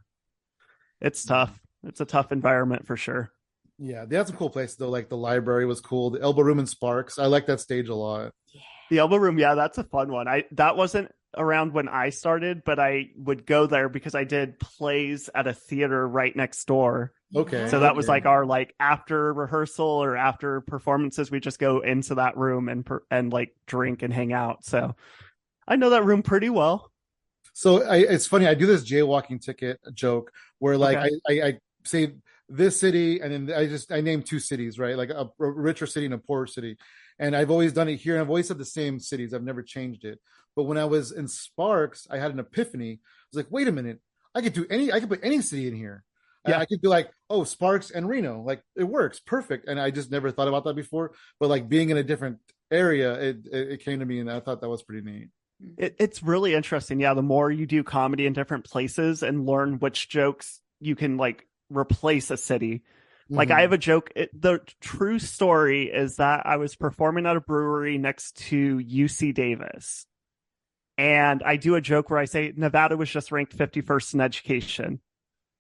it's tough. It's a tough environment for sure. Yeah, they had some cool places though. Like the library was cool. The Elbow Room in Sparks. I like that stage a lot. The Elbow Room, yeah, that's a fun one. That wasn't around when I started, but I would go there because I did plays at a theater right next door. Okay. So that was okay. like our like after rehearsal or after performances, we just go into that room and like drink and hang out. So I know that room pretty well. So it's funny. I do this jaywalking ticket joke where like Okay. I say this city and then I name two cities, right? Like a richer city and a poorer city. And I've always done it here. And I've always said the same cities. I've never changed it. But when I was in Sparks, I had an epiphany. I was like, wait a minute. I could put any city in here. Yeah. I could be like, oh, Sparks and Reno. Like it works. Perfect. And I just never thought about that before. But like being in a different area, it came to me and I thought that was pretty neat. It's really interesting. Yeah. The more you do comedy in different places and learn which jokes you can like replace a city. Like I have a joke. The true story is that I was performing at a brewery next to UC Davis. And I do a joke where I say Nevada was just ranked 51st in education.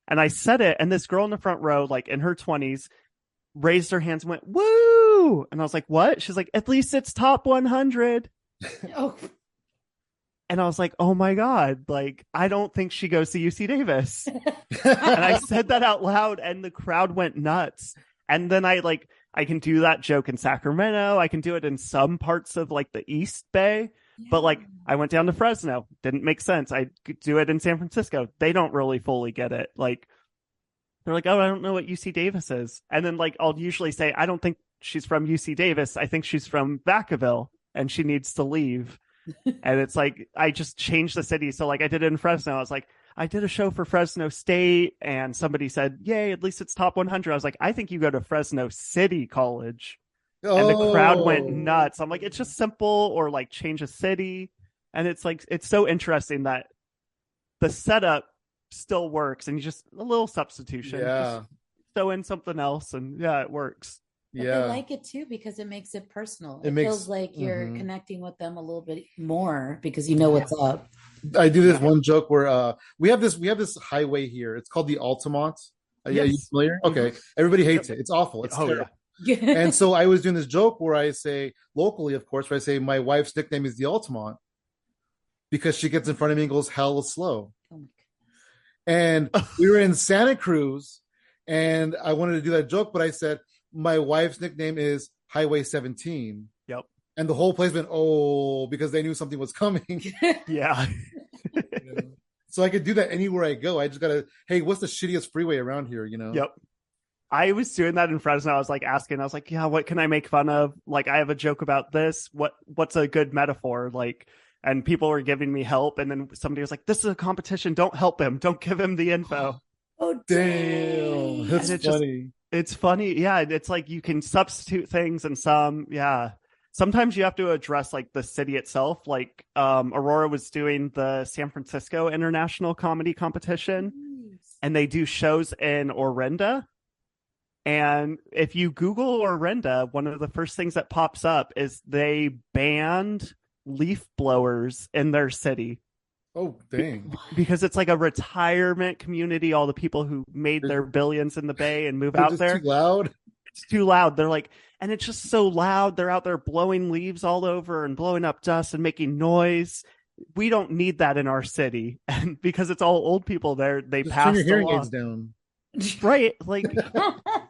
And I said it, and this girl in the front row, like in her 20s, raised her hands and went, woo! And I was like, what? She's like, at least it's top 100. Oh. And I was like, oh my God, like, I don't think she goes to UC Davis. And I said that out loud, and the crowd went nuts. And then I can do that joke in Sacramento. I can do it in some parts of like the East Bay. Yeah. But like, I went down to Fresno. Didn't make sense. I could do it in San Francisco. They don't really fully get it. Like, they're like, oh, I don't know what UC Davis is. And then like, I'll usually say, I don't think she's from UC Davis. I think she's from Vacaville and she needs to leave. And it's like, I just changed the city. So like I did it in Fresno. I was like, I did a show for Fresno State and somebody said, yay, at least it's top 100. I was like, I think you go to Fresno City College. And the crowd went nuts. I'm like, it's just simple, or like change a city. And it's like, it's so interesting that the setup still works and you just a little substitution. Yeah. Just throw in something else and yeah, it works. But yeah. they like it too because it makes it personal. It feels like you're connecting with them a little bit more because you know what's up. I do this one joke where we have this highway here. It's called the Altamont. Yeah, you familiar? Okay. Everybody hates it. It's awful. It's terrible. Yeah. And so I was doing this joke where I say, locally, of course, where I say my wife's nickname is the Altamont because she gets in front of me and goes hella slow. Oh my and we were in Santa Cruz and I wanted to do that joke, but I said, my wife's nickname is Highway 17. Yep. And the whole place went, oh, because they knew something was coming. Yeah. So I could do that anywhere I go. I just got to, hey, what's the shittiest freeway around here, you know? Yep. I was doing that in Fresno. I was like asking, I was like, yeah, what can I make fun of? Like, I have a joke about this. What's a good metaphor? Like, and people were giving me help. And then somebody was like, this is a competition. Don't help him. Don't give him the info. Oh, damn. That's funny. It's funny. Yeah. It's like you can substitute things and sometimes you have to address like the city itself. Like Aurora was doing the San Francisco International Comedy Competition and they do shows in Orinda. And if you Google Orinda, one of the first things that pops up is they banned leaf blowers in their city. Oh, dang. Because it's like a retirement community. All the people who made their billions in the Bay and move out there. Too loud. It's too loud. They're like, and it's just so loud. They're out there blowing leaves all over and blowing up dust and making noise. We don't need that in our city. And because it's all old people there, they just passed turn your hearing along. aids down. Right. Like,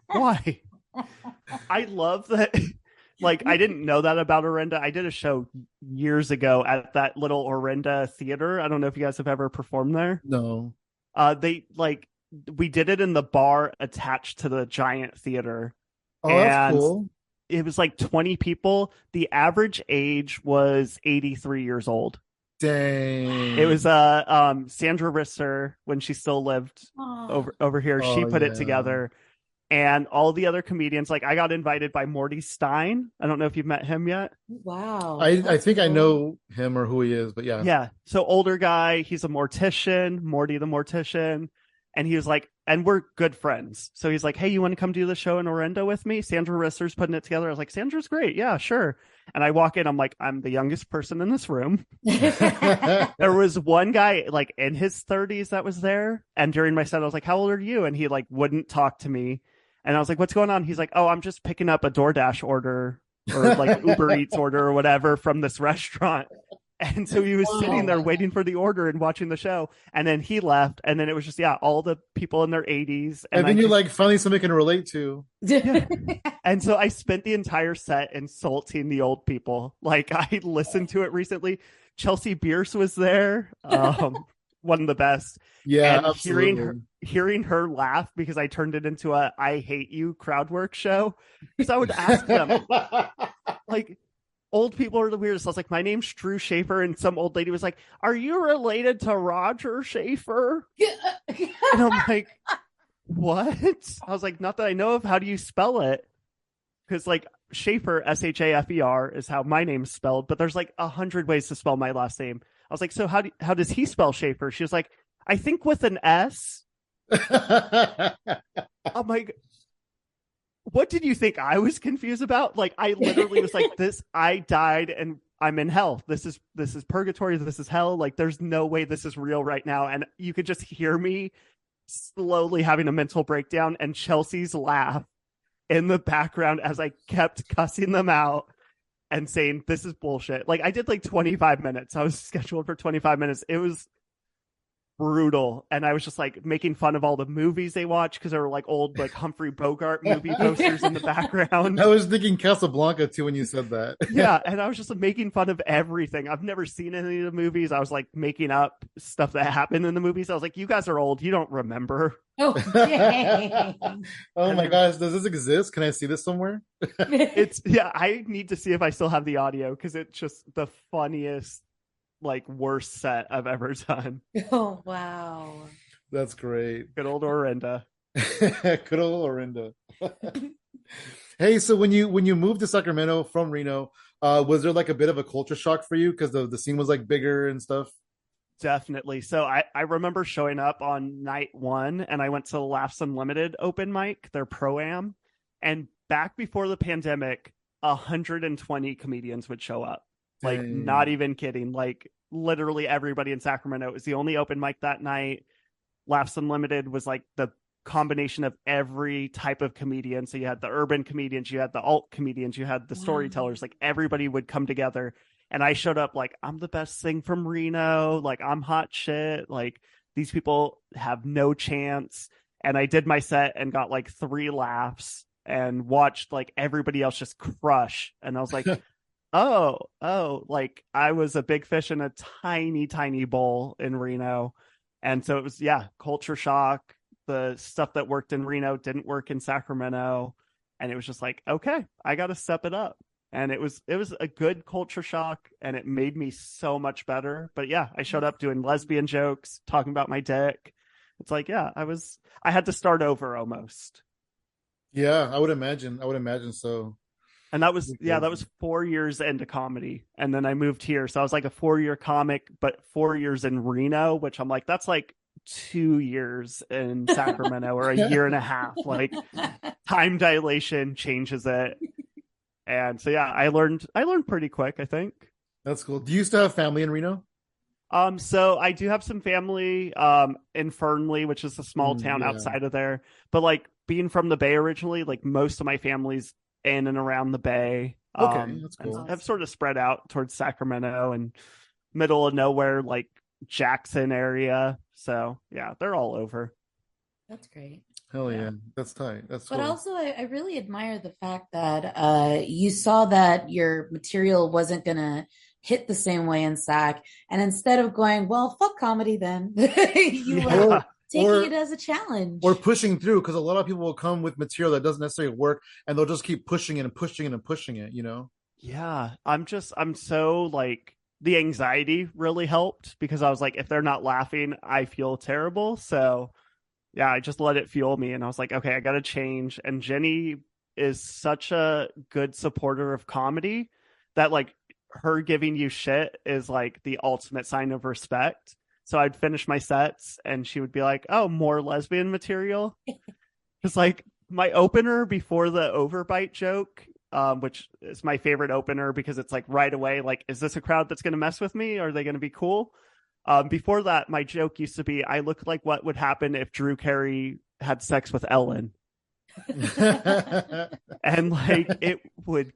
why? I love that. Like, I didn't know that about Orinda. I did a show years ago at that little Orinda theater. I don't know if you guys have ever performed there. No. We did it in the bar attached to the giant theater. Oh, that's cool. It was like 20 people. The average age was 83 years old. Dang. It was Sandra Risser when she still lived over here. She put it together. And all the other comedians, like I got invited by Morty Stein. I don't know if you've met him yet. Wow. I think cool. I know him or who he is, but yeah. Yeah. So older guy, he's a mortician, Morty the mortician. And he was like, and we're good friends. So he's like, hey, you want to come do the show in Orinda with me? Sandra Risser's putting it together. I was like, Sandra's great. Yeah, sure. And I walk in, I'm like, I'm the youngest person in this room. There was one guy like in his 30s that was there. And during my set, I was like, how old are you? And he like wouldn't talk to me. And I was like, what's going on? He's like, oh, I'm just picking up a DoorDash order or like Uber Eats order or whatever from this restaurant. And so he was sitting there waiting for the order and watching the show. And then he left. And then it was just, all the people in their 80s. And then like finally somebody can relate to. Yeah. And so I spent the entire set insulting the old people. Like I listened to it recently. Chelsea Bierce was there. One of the best. Yeah, and absolutely. hearing her laugh because I turned it into a I hate you crowd work show. Because I would ask them, like, old people are the weirdest. I was like, my name's Drew Shafer, and some old lady was like, are you related to Roger Shafer? And I'm like, what? I was like, not that I know of. How do you spell it? Because like Shafer, Shafer, is how my name's spelled, but there's like 100 ways to spell my last name. I was like, so how does he spell Shafer? She was like, I think with an S. I'm like, what did you think I was confused about? Like, I literally was like, I died and I'm in hell. This is purgatory. This is hell. Like, there's no way this is real right now. And you could just hear me slowly having a mental breakdown and Chelsea's laugh in the background as I kept cussing them out and saying, this is bullshit. Like, I did like 25 minutes. I was scheduled for 25 minutes. It was brutal. And I was just like making fun of all the movies they watch because there were like old like Humphrey Bogart movie posters in the background. I was thinking Casablanca too when you said that. Yeah, and I was just like, making fun of everything. I've never seen any of the movies. I was like making up stuff that happened in the movies. I was like, you guys are old, you don't remember. Oh, dang. Oh my gosh, does this exist? Can I see this somewhere? I need to see if I still have the audio because it's just the funniest, like, worst set I've ever done. Oh, wow. That's great. Good old Orinda. Good old Orinda. Hey, so when you moved to Sacramento from Reno, was there like a bit of a culture shock for you because the scene was like bigger and stuff? Definitely. So I remember showing up on night 1 and I went to the Laughs Unlimited open mic, their pro-am. And back before the pandemic, 120 comedians would show up. Like, Dang. not even kidding. Like, literally everybody in Sacramento. It was the only open mic that night. Laughs Unlimited was like the combination of every type of comedian. So you had the urban comedians, you had the alt comedians, you had the storytellers. Like, everybody would come together. And I showed up like, I'm the best thing from Reno. Like, I'm hot shit. Like, these people have no chance. And I did my set and got like 3 laughs and watched like everybody else just crush. And I was like, oh, like I was a big fish in a tiny, tiny bowl in Reno. And so it was, culture shock. The stuff that worked in Reno didn't work in Sacramento. And it was just like, okay, I got to step it up. And it was a good culture shock and it made me so much better. But yeah, I showed up doing lesbian jokes, talking about my dick. It's like, I had to start over almost. Yeah, I would imagine so. And that was 4 years into comedy. And then I moved here. So I was like a 4-year comic, but 4 years in Reno, which I'm like, that's like 2 years in Sacramento or a year and a half. Like, time dilation changes it. And so I learned pretty quick, I think. That's cool. Do you still have family in Reno? So I do have some family in Fernley, which is a small town outside of there. But like, being from the Bay originally, like most of my family's in and around the Bay. Okay, that's cool. I've sort of spread out towards Sacramento and middle of nowhere, like Jackson area. So yeah, they're all over. That's great. Hell yeah, that's tight. That's cool. But also, I really admire the fact that you saw that your material wasn't gonna hit the same way in SAC, and instead of going, well, fuck comedy, then you were taking it as a challenge or pushing through, because a lot of people will come with material that doesn't necessarily work, and they'll just keep pushing it and pushing it and pushing it. You know? Yeah, I'm so like, the anxiety really helped because I was like, if they're not laughing, I feel terrible. So yeah, I just let it fuel me. And I was like, okay, I got to change. And Jenny is such a good supporter of comedy that like her giving you shit is like the ultimate sign of respect. So I'd finish my sets and she would be like, oh, more lesbian material. It's like my opener before the overbite joke, which is my favorite opener because it's like right away, like, is this a crowd that's going to mess with me? Are they going to be cool? Before that, my joke used to be, I look like what would happen if Drew Carey had sex with Ellen. And like, it would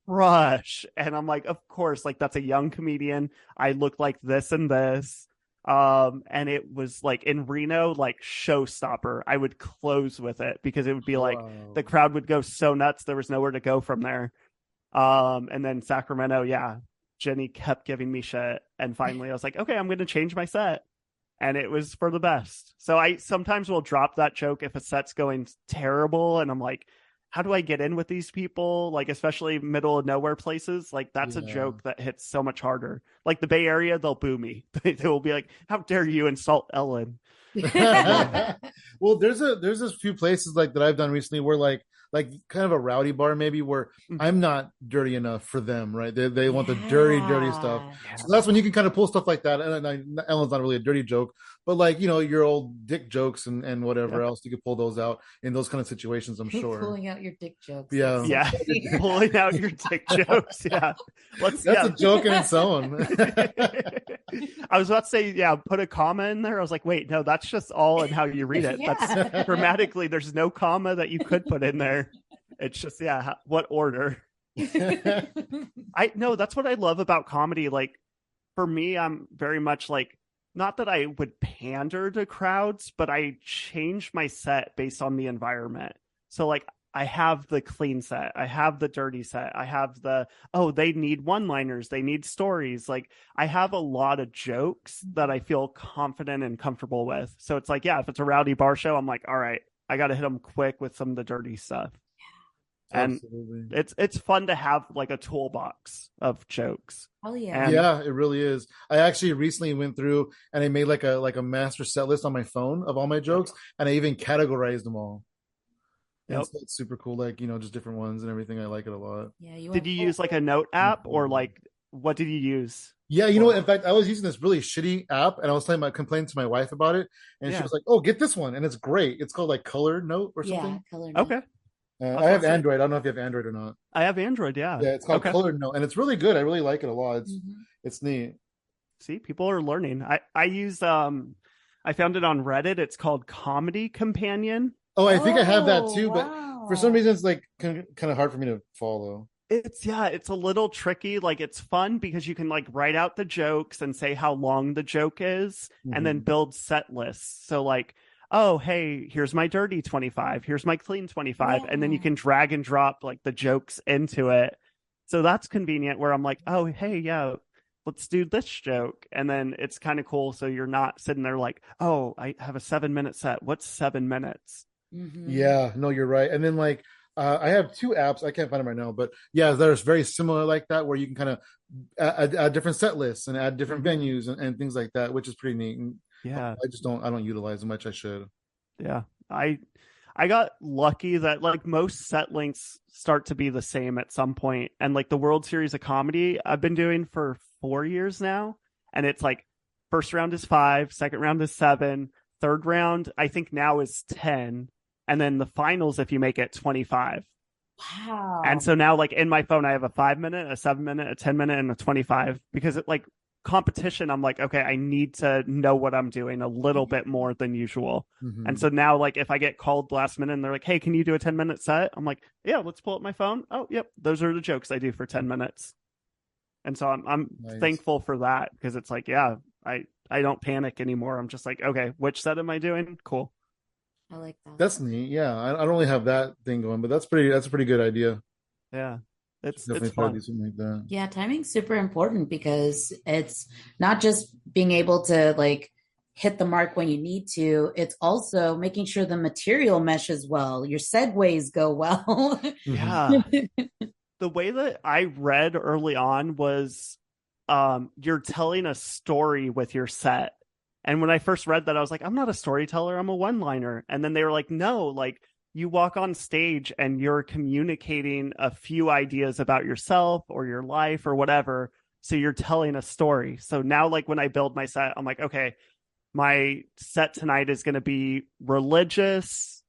crush. And I'm like, of course, like that's a young comedian. I look like this and this. And it was like in Reno, like showstopper. I would close with it because it would be like Wow. the crowd would go so nuts. There was nowhere to go from there. And then Sacramento, yeah, Jenny kept giving me shit. And finally I was like, okay, I'm going to change my set. And it was for the best. So I sometimes will drop that joke if a set's going terrible. And I'm like, how do I get in with these people? Like, especially middle of nowhere places. Like, that's a Yeah. joke that hits so much harder. Like the Bay Area, they'll boo me. They will be like, how dare you insult Ellen? Well, there's a few places like that I've done recently where like kind of a rowdy bar maybe where I'm not dirty enough for them, right? They want the dirty stuff. Yeah. So that's when you can kind of pull stuff like that. And Ellen's not really a dirty joke, but like, you know, your old dick jokes and whatever else, you could pull those out in those kind of situations, I'm sure. Pulling out your dick jokes. Yeah. Yeah. Pulling out your dick jokes. Yeah. That's a joke in its own. I was about to say, yeah, put a comma in there. I was like, wait, no, that's just all in how you read it. Yeah. That's grammatically, there's no comma that you could put in there. It's just, yeah, what order? I no, that's what I love about comedy. Like, for me, I'm very much like, not that I would pander to crowds, but I change my set based on the environment. So like I have the clean set, I have the dirty set, I have the, oh, they need one-liners, they need stories. Like I have a lot of jokes that I feel confident and comfortable with. So it's like, yeah, if it's a rowdy bar show, I'm like, all right, I got to hit them quick with some of the dirty stuff. And Absolutely. it's fun to have like a toolbox of jokes. Oh yeah. And Yeah, it really is. I actually recently went through and I made like a master set list on my phone of all my jokes, and I even categorized them all. And Yep. so it's super cool, like, you know, just different ones and everything. I like it a lot. Yeah. Did you use like a note app, or like what did you use? Yeah, you know what? In fact, I was using this really shitty app, and I was complaining to my wife about it, and she Yeah. was like, "Oh, get this one, and it's great. It's called like Color Note or Yeah. something." Color. Okay. I have Android. I don't know if you have Android or not. I have Android, yeah. Yeah, it's called Okay. Color Note, and it's really good. I really like it a lot. It's neat. See, people are learning. I use I found it on Reddit. It's called Comedy Companion. Oh, I think I have that too, but wow. for some reason, it's like kind of hard for me to follow. It's yeah, it's a little tricky. Like it's fun because you can like write out the jokes and say how long the joke is and then build set lists. So like, oh, hey, here's my dirty 25, here's my clean 25, and then you Yeah. can drag and drop like the jokes into it. So that's convenient where I'm like, oh, hey, yeah, let's do this joke. And then it's kind of cool. So you're not sitting there like, oh, I have a 7 minute set. What's 7 minutes? Yeah, no, you're right. And then like I have two apps. I can't find them right now, but yeah, there's very similar like that where you can kind of add different set lists and add different venues and things like that, which is pretty neat. And Yeah. I don't utilize them much. I should. Yeah. I got lucky that like most set links start to be the same at some point. And like the World Series of Comedy I've been doing for 4 years now. And it's like first round is 5, second round is 7, third round I think now is 10. And then the finals, if you make it, 25. Wow. And so now like in my phone, I have a 5 minute, a 7 minute, a 10 minute, and a 25 because it like competition. I'm like, okay, I need to know what I'm doing a little bit more than usual. And so now like if I get called last minute and they're like, hey, can you do a 10 minute set? I'm like, yeah, let's pull up my phone. Oh, yep. Those are the jokes I do for 10 minutes. And so I'm Nice. thankful for that because it's like, yeah, I don't panic anymore. I'm just like, okay, which set am I doing? Cool. I like that. That's neat. Yeah, I don't really have that thing going, but that's a pretty good idea. Yeah. It's Definitely try to fun. do something like that. Yeah, timing's super important because it's not just being able to like hit the mark when you need to, it's also making sure the material meshes well, your segues go well. Yeah. The way that I read early on was you're telling a story with your set. And when I first read that, I was like, I'm not a storyteller, I'm a one-liner. And then they were like, no, like you walk on stage and you're communicating a few ideas about yourself or your life or whatever. So you're telling a story. So now, like when I build my set, I'm like, okay, my set tonight is going to be religious,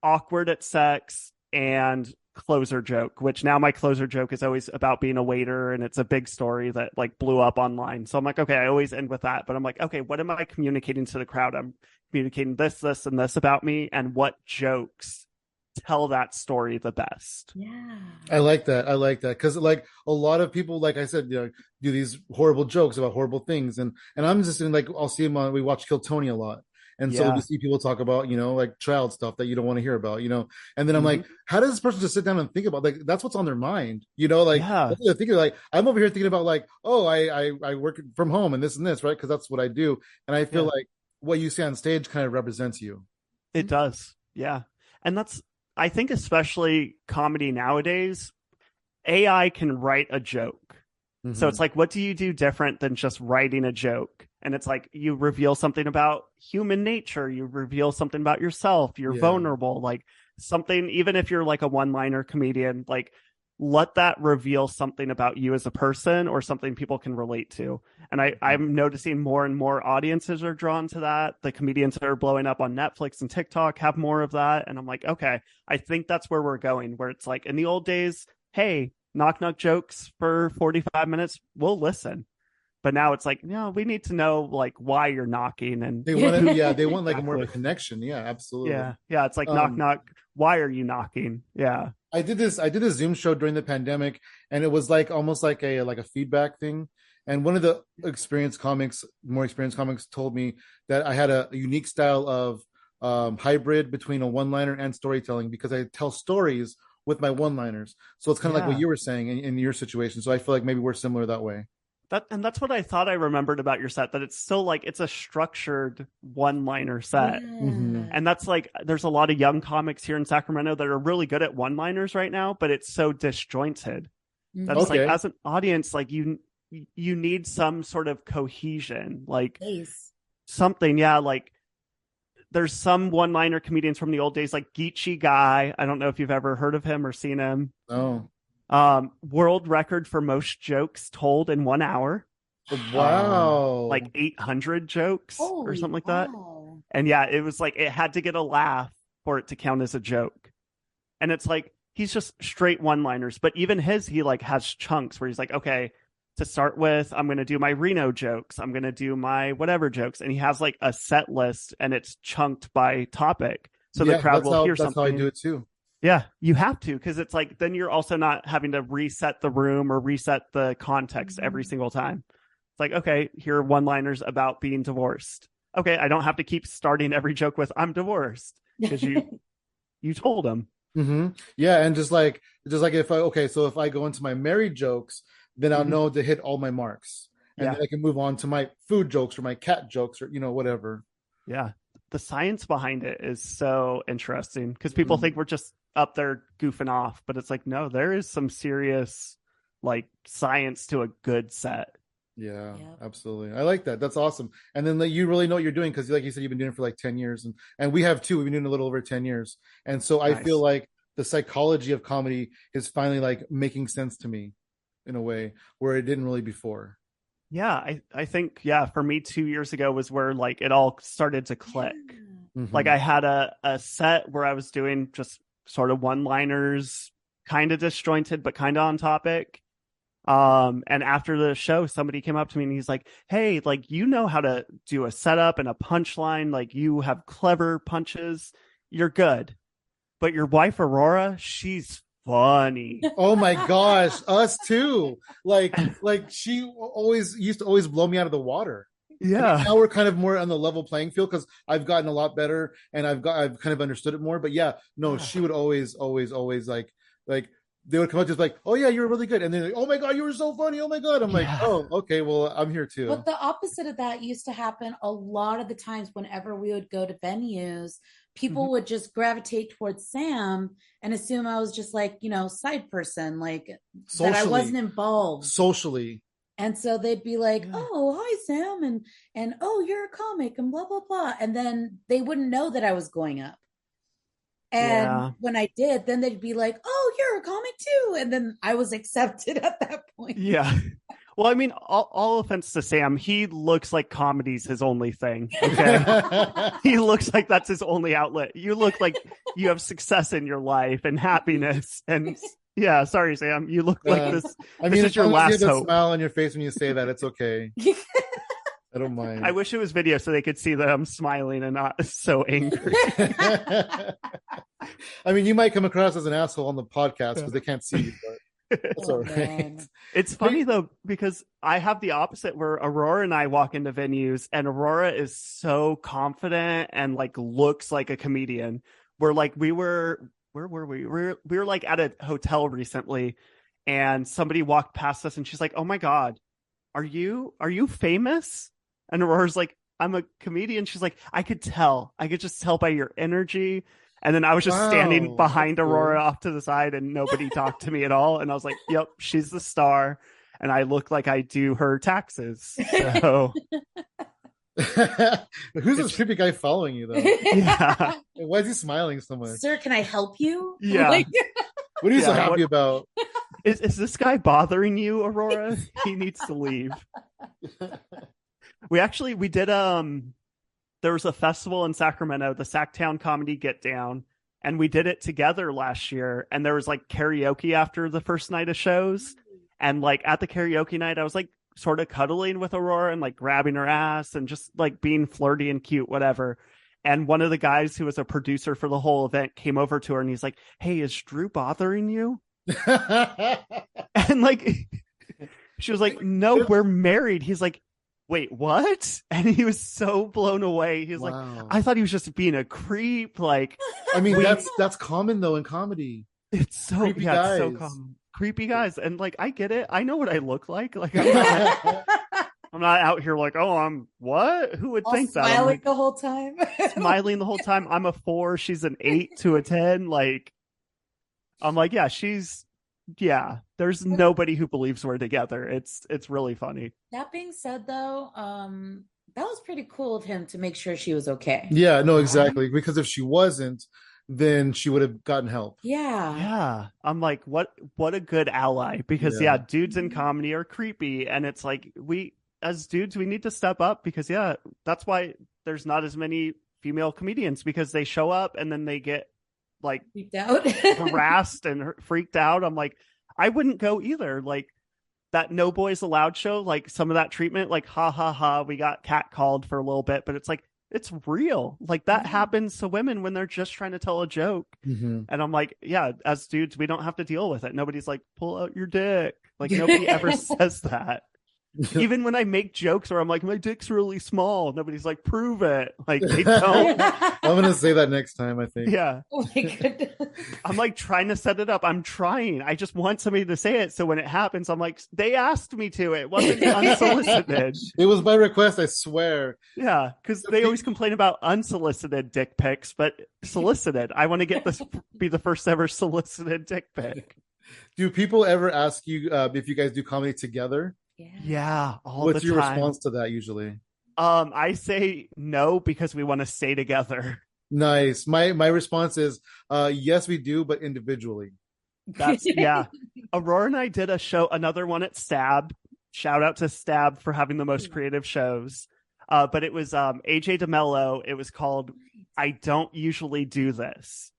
awkward at sex, and closer joke, which now my closer joke is always about being a waiter, and it's a big story that like blew up online. So I'm like, okay, I always end with that, but I'm like, okay, what am I communicating to the crowd? I'm communicating this and this about me, and what jokes tell that story the best. Yeah. I like that. Because like a lot of people, like I said, do these horrible jokes about horrible things, and I'm just in like I'll see them on. We watch Kill Tony a lot, and so we Yeah. see people talk about like child stuff that you don't want to hear about, and then I'm Mhm. like, how does this person just sit down and think about like that's what's on their mind, like Yeah. that's what they're thinking. Like I'm over here thinking about like, oh, I work from home and this, right? Because that's what I do, and I feel Yeah. like what you see on stage kind of represents you. It does. Yeah. And I think especially comedy nowadays, AI can write a joke. So it's like, what do you do different than just writing a joke? And it's like, you reveal something about human nature. You reveal something about yourself. You're vulnerable, like something, even if you're like a one-liner comedian, like let that reveal something about you as a person or something people can relate to. And I'm noticing more and more audiences are drawn to that. The comedians that are blowing up on Netflix and TikTok have more of that. And I'm like, okay, I think that's where we're going, where it's like in the old days, hey, knock knock jokes for 45 minutes, we'll listen. But now it's like, no, we need to know like why you're knocking. And They want to, they want like more of a connection. Yeah, absolutely. Yeah. It's like knock knock. Why are you knocking? Yeah. I did this Zoom show during the pandemic, and it was like almost like a feedback thing. And one of the more experienced comics told me that I had a unique style of hybrid between a one-liner and storytelling, because I tell stories with my one-liners. So it's kind of like what you were saying in your situation. So I feel like maybe we're similar that way. That's what I thought I remembered about your set, that it's still like it's a structured one-liner set. And that's like, there's a lot of young comics here in Sacramento that are really good at one-liners right now, but it's so disjointed. That's like, as an audience, like you need some sort of cohesion, like something. Yeah. Like there's some one-liner comedians from the old days, like Geechee Guy. I don't know if you've ever heard of him or seen him. No. World record for most jokes told in 1 hour. Wow. Like 800 jokes or something like that. And yeah, it was like, it had to get a laugh for it to count as a joke. And it's like, he's just straight one-liners, but even he like has chunks where he's like, okay, to start with, I'm going to do my Reno jokes. I'm going to do my whatever jokes. And he has like a set list and it's chunked by topic. So the crowd will hear something. That's how I do it too. Yeah, you have to, because it's like, then you're also not having to reset the room or reset the context every single time. It's like, okay, here are one-liners about being divorced. Okay, I don't have to keep starting every joke with "I'm divorced" because you told them. Yeah, and just like if I go into my married jokes, then I'll know to hit all my marks, and then I can move on to my food jokes or my cat jokes or whatever. Yeah, the science behind it is so interesting, because people think we're just up there goofing off, but it's like, no, there is some serious like science to a good set. Yeah, absolutely. I like that. That's awesome. And then you really know what you're doing, because like you said, you've been doing it for like 10 years, and we have too. We've been doing a little over 10 years. And so I feel like the psychology of comedy is finally like making sense to me in a way where it didn't really before. Yeah, I think, for me 2 years ago was where like it all started to click. Like I had a set where I was doing just sort of one-liners, kind of disjointed, but kind of on topic. And after the show, somebody came up to me and he's like, hey, like, you know how to do a setup and a punchline. Like, you have clever punches. You're good. But your wife, Aurora, she's funny. Oh my gosh. Us too. Like she used to always blow me out of the water. Yeah. And now we're kind of more on the level playing field, because I've gotten a lot better and I've kind of understood it more. But she would always like they would come up just like, oh yeah, you're really good, and then like, oh my god, you were so funny, oh my god. I'm like, oh okay, well I'm here too. But the opposite of that used to happen a lot of the times. Whenever we would go to venues, people would just gravitate towards Sam and assume I was just like, side person, like socially, that I wasn't involved socially. And so they'd be like, oh, hi, Sam. And oh, you're a comic and blah, blah, blah. And then they wouldn't know that I was going up. And when I did, then they'd be like, oh, you're a comic too. And then I was accepted at that point. Yeah. Well, I mean, all offense to Sam, he looks like comedy's his only thing. Okay. He looks like that's his only outlet. You look like you have success in your life and happiness. And yeah, sorry, Sam. You look like this. I mean, this is your last you have hope. A smile on your face when you say that, it's okay. I don't mind. I wish it was video so they could see that I'm smiling and not so angry. I mean, you might come across as an asshole on the podcast because they can't see you, but that's Oh all right. man. It's funny though, because I have the opposite where Aurora and I walk into venues and Aurora is so confident and like looks like a comedian. Where like where were we? We were like at a hotel recently and somebody walked past us and she's like, "Oh my God, are you famous?" And Aurora's like, "I'm a comedian." She's like, I could just tell by your energy. And then I was just standing Wow, that's behind Aurora cool. off to the side and nobody talked to me at all. And I was like, yep, she's the star. And I look like I do her taxes. So Who's this it's, creepy guy following you though? yeah, Why is he smiling so much? Sir, can I help you? yeah, Like, What are you so yeah. happy about? Is this guy bothering you, Aurora? He needs to leave. We did, there was a festival in Sacramento, the Sacktown Comedy Get Down, and we did it together last year. And there was like karaoke after the first night of shows. And like at the karaoke night, I was like sort of cuddling with Aurora and like grabbing her ass and just like being flirty and cute, whatever. And one of the guys who was a producer for the whole event came over to her and he's like, "Hey, is Drew bothering you?" And like, she was like, "No, we're married." He's like, "Wait, what?" And he was so blown away. He's like, Wow. "I thought he was just being a creep." Like, I mean, that's common though in comedy. it's so Creepy it's so guys. common. Creepy guys. And like, I get it. I know what I look like. Like, I'm not out here like, "Oh, I'm what? Who would all think that?" I'm smiling like, the whole time. smiling the whole time. I'm a 4. She's an 8 to a 10. Like, I'm like, yeah. There's nobody who believes we're together. It's really funny. That being said, though, that was pretty cool of him to make sure she was okay. Yeah, no, exactly. Because if she wasn't, then she would have gotten help. Yeah. Yeah. I'm like, what a good ally. Because Yeah. dudes in comedy are creepy. And it's like we as dudes, we need to step up because that's why there's not as many female comedians because they show up and then they get like Freaked out. harassed and freaked out. I'm like, I wouldn't go either. Like that No Boys Allowed show, like some of that treatment, like ha ha ha, we got catcalled for a little bit, but it's like it's real. Like that happens to women when they're just trying to tell a joke. Mm-hmm. And I'm like, yeah, as dudes, we don't have to deal with it. Nobody's like, pull out your dick. Like nobody ever says that. Even when I make jokes where I'm like, my dick's really small, nobody's like, prove it. Like they don't. I'm gonna say that next time, I think. Yeah. Oh my goodness. I'm like trying to set it up. I'm trying. I just want somebody to say it. So when it happens, I'm like, they asked me to. It wasn't unsolicited. It was by request, I swear. Yeah. Because they always complain about unsolicited dick pics, but solicited. I want to get this, be the first ever solicited dick pic. Do people ever ask you if you guys do comedy together? Yeah. All What's the your time. response to that usually? I say no because we want to stay together. Nice. My response is yes, we do, but individually. That's Aurora and I did a show, another one at Stab. Shout out to Stab for having the most creative shows. But it was AJ DeMello. It was called I Don't Usually Do This.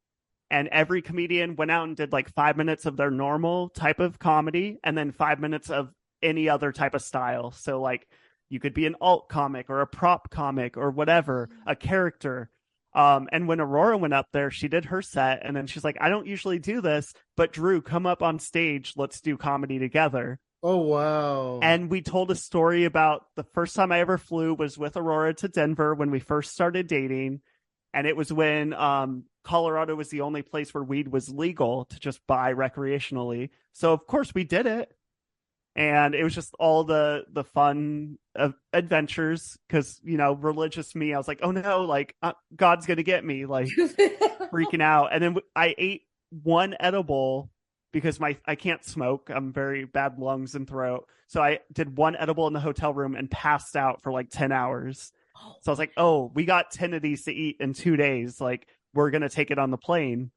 And every comedian went out and did like 5 minutes of their normal type of comedy and then 5 minutes of any other type of style. So like you could be an alt comic or a prop comic or whatever, a character. And when Aurora went up there, she did her set and then she's like, I don't usually do this, but Drew, come up on stage. Let's do comedy together. Oh, wow. And we told a story about the first time I ever flew was with Aurora to Denver when we first started dating. And it was when Colorado was the only place where weed was legal to just buy recreationally. So, of course, we did it. And it was just all the fun adventures because, you know, religious me, I was like, oh, no, like God's going to get me, like freaking out. And then I ate one edible because I can't smoke. I'm very bad lungs and throat. So I did one edible in the hotel room and passed out for like 10 hours. So I was like, oh, we got 10 of these to eat in 2 days. Like, we're going to take it on the plane.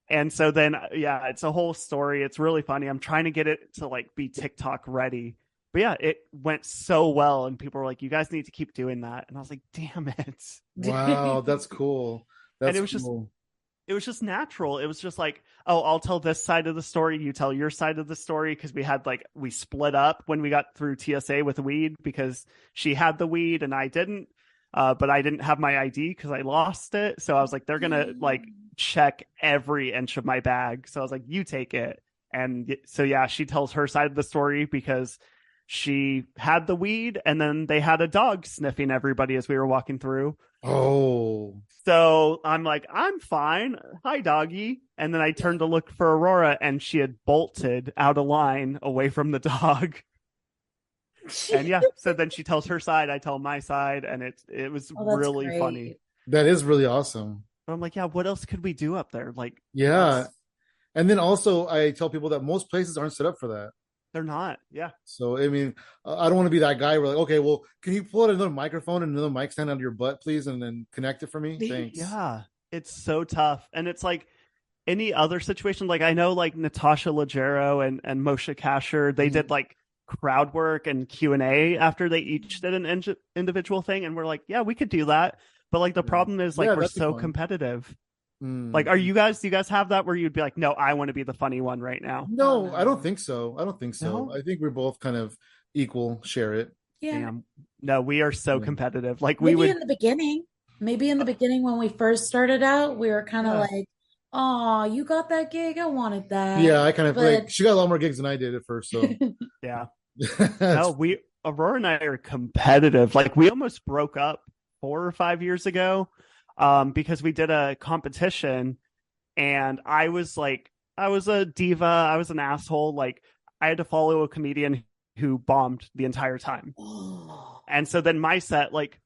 And so then, yeah, it's a whole story. It's really funny. I'm trying to get it to like be TikTok ready. But yeah, it went so well. And people were like, you guys need to keep doing that. And I was like, damn it. Wow, that's cool. And it was just natural. It was just like, oh, I'll tell this side of the story. You tell your side of the story. Cause we split up when we got through TSA with weed because she had the weed and I didn't. But I didn't have my ID because I lost it. So I was like, they're going to like check every inch of my bag. So I was like, you take it. And so, yeah, she tells her side of the story because she had the weed and then they had a dog sniffing everybody as we were walking through. Oh. So I'm like, I'm fine. Hi, doggy. And then I turned to look for Aurora and she had bolted out of line away from the dog. And yeah, so then she tells her side, I tell my side, and it was really great. funny. That is really awesome. But I'm like, yeah, what else could we do up there? Like, Yeah. And then also I tell people that most places aren't set up for that. they're not. Yeah. So I mean, I don't want to be that guy where like, okay, well, can you pull out another microphone and another mic stand out of your butt, please, and then connect it for me? Thanks. Yeah. It's so tough. And it's like any other situation, like I know like Natasha Leggero and Moshe Kasher, they did like crowd work and Q&A after they each did an individual thing. And we're like, yeah, we could do that. But like the problem is like we're so competitive. Like, do you guys have that where you'd be like, no, I want to be the funny one right now? No, I don't think so. No? I think we're both kind of equal, share it. Yeah. Damn. No, we are so competitive. Like maybe we would in the beginning. Maybe in the beginning when we first started out, we were kind of like, oh, you got that gig? I wanted that. Yeah, I kind of like she got a lot more gigs than I did at first. So yeah. No, Aurora and I are competitive. Like we almost broke up 4 or 5 years ago. Because we did a competition and I was a diva. I was an asshole. Like I had to follow a comedian who bombed the entire time. And so then my set, like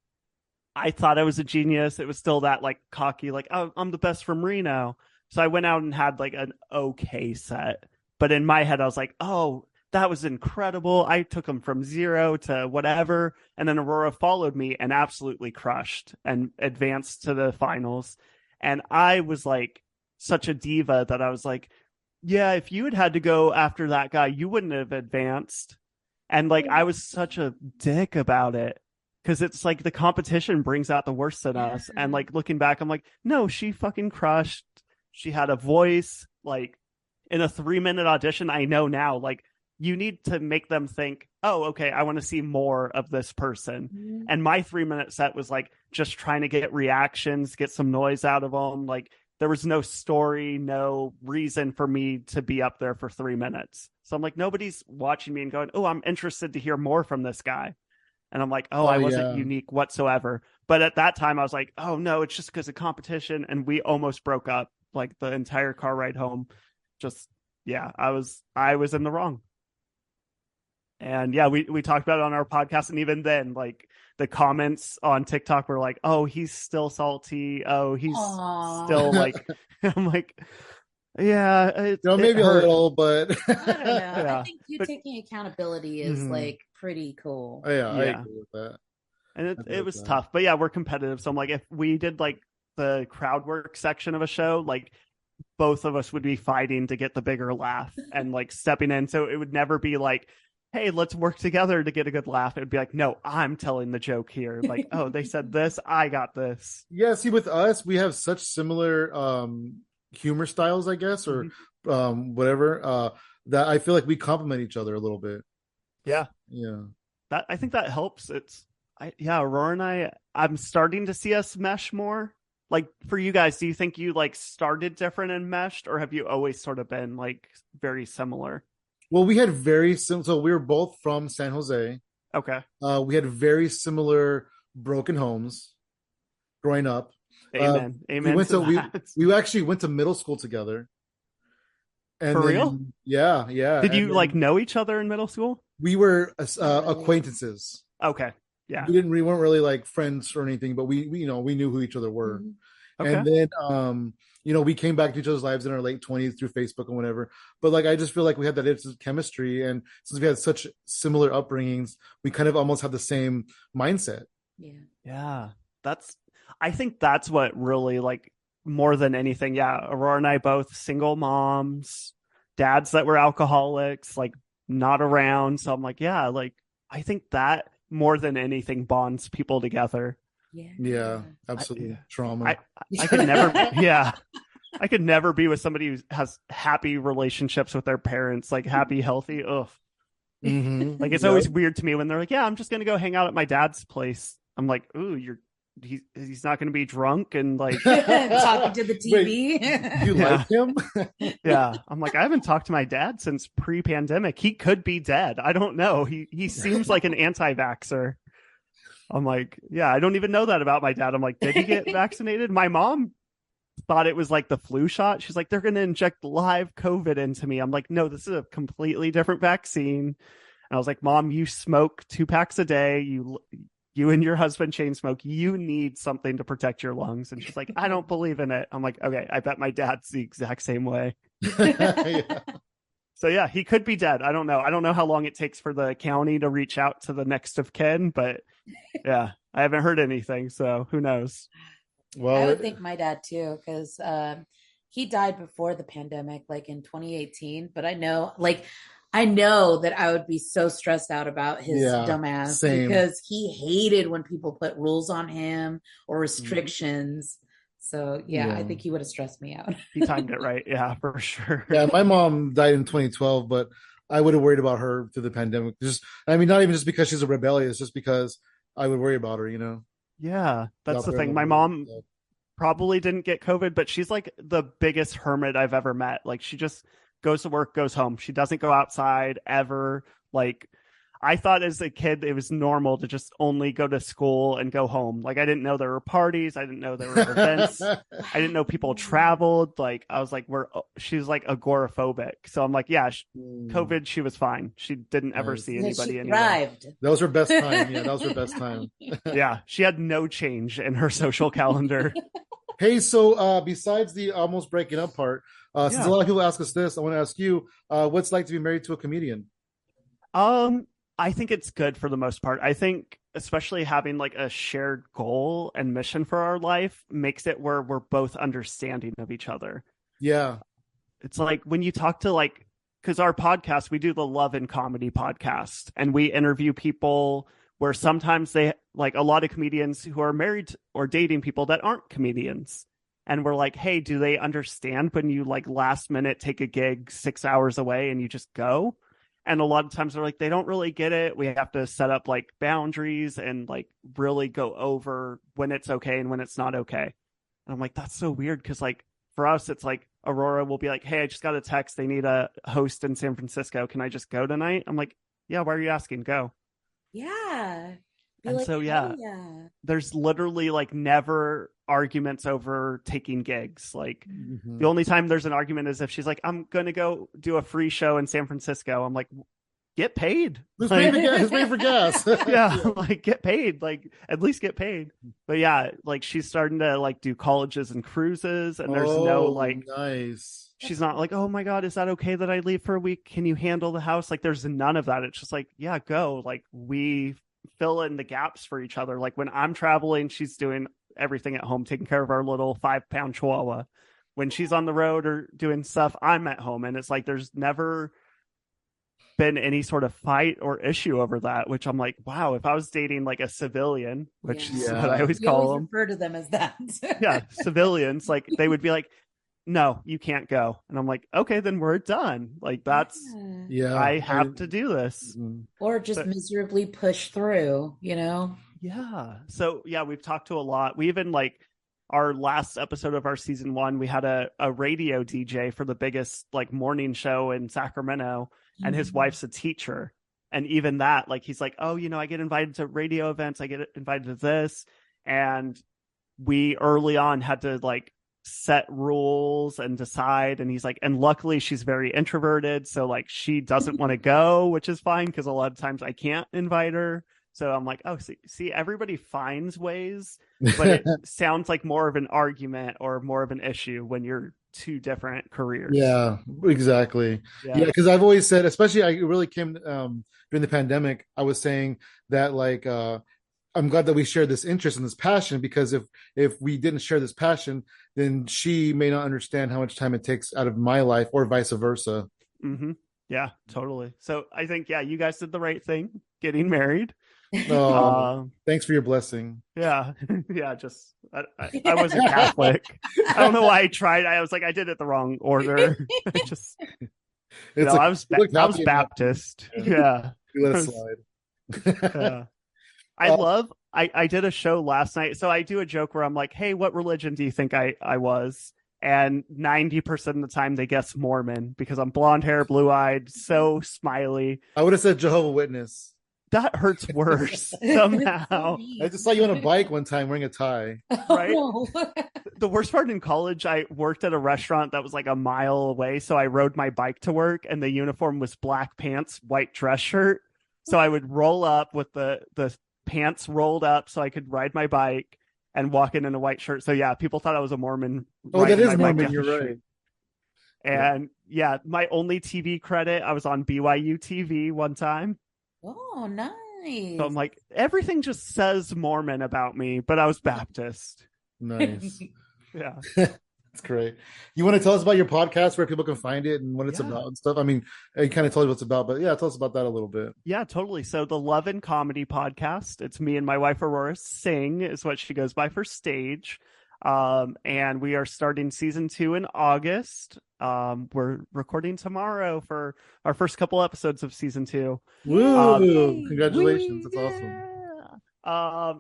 I thought I was a genius. It was still that like cocky, like, oh, I'm the best from Reno. So I went out and had like an okay set. But in my head, I was like, oh, that was incredible. I took them from 0 to whatever. And then Aurora followed me and absolutely crushed and advanced to the finals. And I was like such a diva that I was like, yeah, if you had to go after that guy, you wouldn't have advanced. And like, I was such a dick about it because it's like the competition brings out the worst in us. And like looking back, I'm like, no, she fucking crushed. She had a voice. Like in a 3-minute audition, I know now, like, you need to make them think, oh, okay, I want to see more of this person. And my 3-minute set was like just trying to get reactions, get some noise out of them. Like there was no story, no reason for me to be up there for 3 minutes. So I'm like, nobody's watching me and going, oh, I'm interested to hear more from this guy. And I'm like, oh, I wasn't unique whatsoever. But at that time I was like, oh no, it's just because of competition. And we almost broke up like the entire car ride home. Just, yeah, I was in the wrong. And yeah, we talked about it on our podcast. And even then, like the comments on TikTok were like, oh, he's still salty. Oh, he's still like, I'm like, yeah. Maybe a little, but I don't know. Yeah. I think you taking accountability is like pretty cool. I agree with that. And it was tough. But yeah, we're competitive. So I'm like, if we did like the crowd work section of a show, like both of us would be fighting to get the bigger laugh and like stepping in. So it would never be like, hey, let's work together to get a good laugh. It would be like, no, I'm telling the joke here. Like, oh, they said this, I got this. Yeah, see, with us, we have such similar humor styles, I guess, or whatever, that I feel like we complement each other a little bit. Yeah. Yeah. I think that helps. Aurora and I'm starting to see us mesh more. Like for you guys, do you think you like started different and meshed, or have you always sort of been like very similar? Well, we had very similar. So we were both from San Jose. Okay. We had very similar broken homes growing up. Amen. Amen. We actually went to middle school together. And for real? Yeah. Did you like know each other in middle school? We were acquaintances. Okay. Yeah. We weren't really like friends or anything, but we knew who each other were. Okay. And then we came back to each other's lives in our late 20s through Facebook and whatever. But like, I just feel like we had that instant chemistry. And since we had such similar upbringings, we kind of almost had the same mindset. Yeah. Yeah. I think that's what really like more than anything. Yeah. Aurora and I both single moms, dads that were alcoholics, like not around. So I'm like, yeah, like I think that more than anything bonds people together. Yeah, absolutely. Trauma. I could never, I could never be with somebody who has happy relationships with their parents, like happy, healthy. Ugh. Mm-hmm. Like it's always weird to me when they're like, yeah, I'm just going to go hang out at my dad's place. I'm like, ooh, he's not going to be drunk and like talking to the TV. Wait, you like him? Yeah, I'm like, I haven't talked to my dad since pre-pandemic. He could be dead. I don't know. He seems like an anti-vaxxer. I'm like, yeah, I don't even know that about my dad. I'm like, did he get vaccinated? My mom thought it was like the flu shot. She's like, they're going to inject live COVID into me. I'm like, no, this is a completely different vaccine. And I was like, Mom, you smoke 2 packs a day. You and your husband chain smoke. You need something to protect your lungs. And she's like, I don't believe in it. I'm like, okay, I bet my dad's the exact same way. Yeah. So yeah, he could be dead. I don't know. I don't know how long it takes for the county to reach out to the next of kin, but yeah, I haven't heard anything. So who knows? Well, I would think my dad too, because he died before the pandemic, like in 2018. But I know that I would be so stressed out about his dumbass same. because he hated when people put rules on him or restrictions. So yeah, I think he would have stressed me out. He timed it right. Yeah, for sure. Yeah, my mom died in 2012, but I would have worried about her through the pandemic. Not even just because she's a rebellious, just because I would worry about her, Yeah, that's the thing. My mom probably didn't get COVID, but she's like the biggest hermit I've ever met. Like she just goes to work, goes home. She doesn't go outside ever. Like I thought as a kid it was normal to just only go to school and go home. Like I didn't know there were parties. I didn't know there were events. I didn't know people traveled. Like I was like, she's like agoraphobic. So I'm like, yeah, COVID, she was fine. She didn't ever see anybody anywhere. Thrived. That was her best time. Yeah, that was her best time. Yeah, she had no change in her social calendar. Hey, so besides the almost breaking up part, since a lot of people ask us this, I want to ask you, what's it like to be married to a comedian? I think it's good for the most part. I think especially having like a shared goal and mission for our life makes it where we're both understanding of each other. Yeah. It's like when you talk to because our podcast, we do the Love and Comedy podcast, and we interview people where sometimes they like a lot of comedians who are married or dating people that aren't comedians. And we're like, hey, do they understand when you like last minute take a gig 6 hours away and you just go? And a lot of times they're like, they don't really get it. We have to set up like boundaries and like really go over when it's okay and when it's not okay. And I'm like, that's so weird. Cause like for us, it's like Aurora will be like, hey, I just got a text. They need a host in San Francisco. Can I just go tonight? I'm like, yeah, why are you asking? Go. Yeah. And like, so, yeah, there's literally like never arguments over taking gigs. Like the only time there's an argument is if she's like, I'm going to go do a free show in San Francisco. I'm like, get paid. Who's paying for gas? Yeah, like get paid. Like at least get paid. But yeah, like she's starting to like do colleges and cruises, and there's no like nice. She's not like, oh my God, is that okay that I leave for a week? Can you handle the house? Like there's none of that. It's just like, yeah, go. Like we fill in the gaps for each other. Like when I'm traveling, she's doing everything at home, taking care of our little 5-pound chihuahua. When she's on the road or doing stuff, I'm at home. And it's like there's never been any sort of fight or issue over that, which I'm like, wow, if I was dating like a civilian, which is what I always call them. Refer to them as that. Yeah, civilians, like they would be like, no, you can't go. And I'm like, okay, then we're done. Like that's I have to do this. Or just miserably push through, Yeah. So yeah, we've talked to a lot. We even like our last episode of our season 1, we had a radio DJ for the biggest like morning show in Sacramento, and his wife's a teacher. And even that, like he's like, oh, I get invited to radio events, I get invited to this. And we early on had to like set rules and decide, and he's like, and luckily she's very introverted, so like she doesn't want to go, which is fine because a lot of times I can't invite her. So I'm like, oh, see, everybody finds ways, but it sounds like more of an argument or more of an issue when you're two different careers. Yeah, exactly. Yeah, because I've always said, especially I really came during the pandemic, I was saying that like I'm glad that we shared this interest and this passion, because if we didn't share this passion, then she may not understand how much time it takes out of my life, or vice versa. Mm-hmm. Yeah, totally. So I think, you guys did the right thing getting married. Thanks for your blessing. Yeah. Yeah. Just, I wasn't Catholic. I don't know why I tried. I was like, I did it the wrong order. I was Baptist. Yeah. You let it slide. I love I did a show last night. So I do a joke where I'm like, hey, what religion do you think I was? And 90% of the time they guess Mormon because I'm blonde hair, blue eyed, so smiley. I would have said Jehovah Witness. That hurts worse It's somehow, so I mean. just saw you on a bike one time wearing a tie. right? Oh, no. The worst part in college, I worked at a restaurant that was like a mile away. So I rode my bike to work and the uniform was black pants, white dress shirt. So I would roll up with the pants rolled up so I could ride my bike and walk in a white shirt. So yeah, people thought I was a Mormon. Oh, that riding is my bike Mormon. down You're the right. street. And yeah, my only TV credit, I was on BYU TV one time. Oh, So I'm nice. like, everything just says Mormon about me, but I was Baptist. Nice. Yeah. That's great. You want to tell us about your podcast, where people can find it and what it's Yeah. about and stuff? I mean, I kind of told you what it's about, but yeah, tell us about that a little bit. Yeah, totally. So the Love and Comedy podcast, it's me and my wife Aurora Singh is what she goes by for stage. And we are starting season 2 in August. We're recording tomorrow for our first couple episodes of season 2. Woo! Congratulations. That's awesome. Yeah.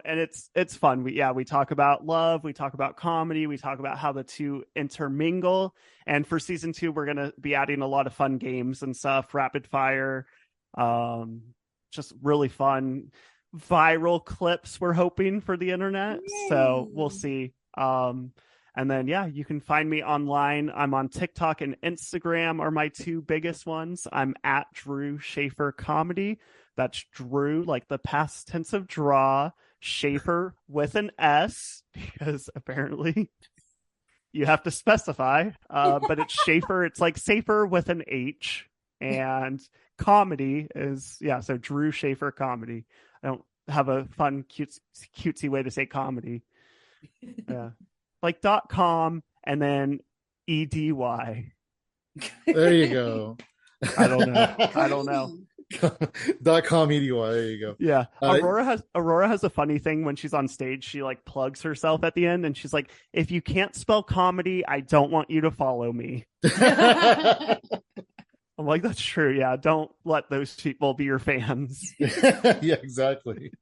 And it's fun. We talk about love, we talk about comedy, we talk about how the two intermingle. And for season 2, we're gonna be adding a lot of fun games and stuff, rapid fire, just really fun viral clips we're hoping for the internet. So we'll see. And then you can find me online. I'm on TikTok and Instagram are my two biggest ones. I'm at Drew Shafer Comedy. That's Drew, like the past tense of draw, Shafer with an S, because apparently you have to specify. But it's Shafer, it's like safer with an H. And comedy is, so Drew Shafer Comedy. I don't have a fun, cutesy way to say comedy. Yeah. Like .com and then EDY. There you go. I don't know. .com EDY. There you go. Yeah. Aurora has a funny thing when she's on stage. She like plugs herself at the end and she's like, if you can't spell comedy, I don't want you to follow me. I'm like, that's true. Yeah. Don't let those people be your fans. Yeah, exactly.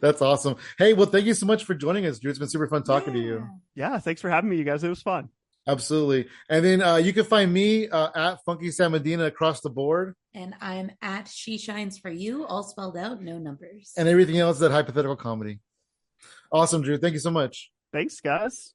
That's awesome. Hey, well, thank you so much for joining us, Drew. It's been super fun talking to you. Yeah. Thanks for having me, you guys. It was fun. Absolutely. And then you can find me at Funky Sam Medina across the board. And I'm at She Shines For You, all spelled out, no numbers. And everything else at Hypothetical Comedy. Awesome, Drew. Thank you so much. Thanks, guys.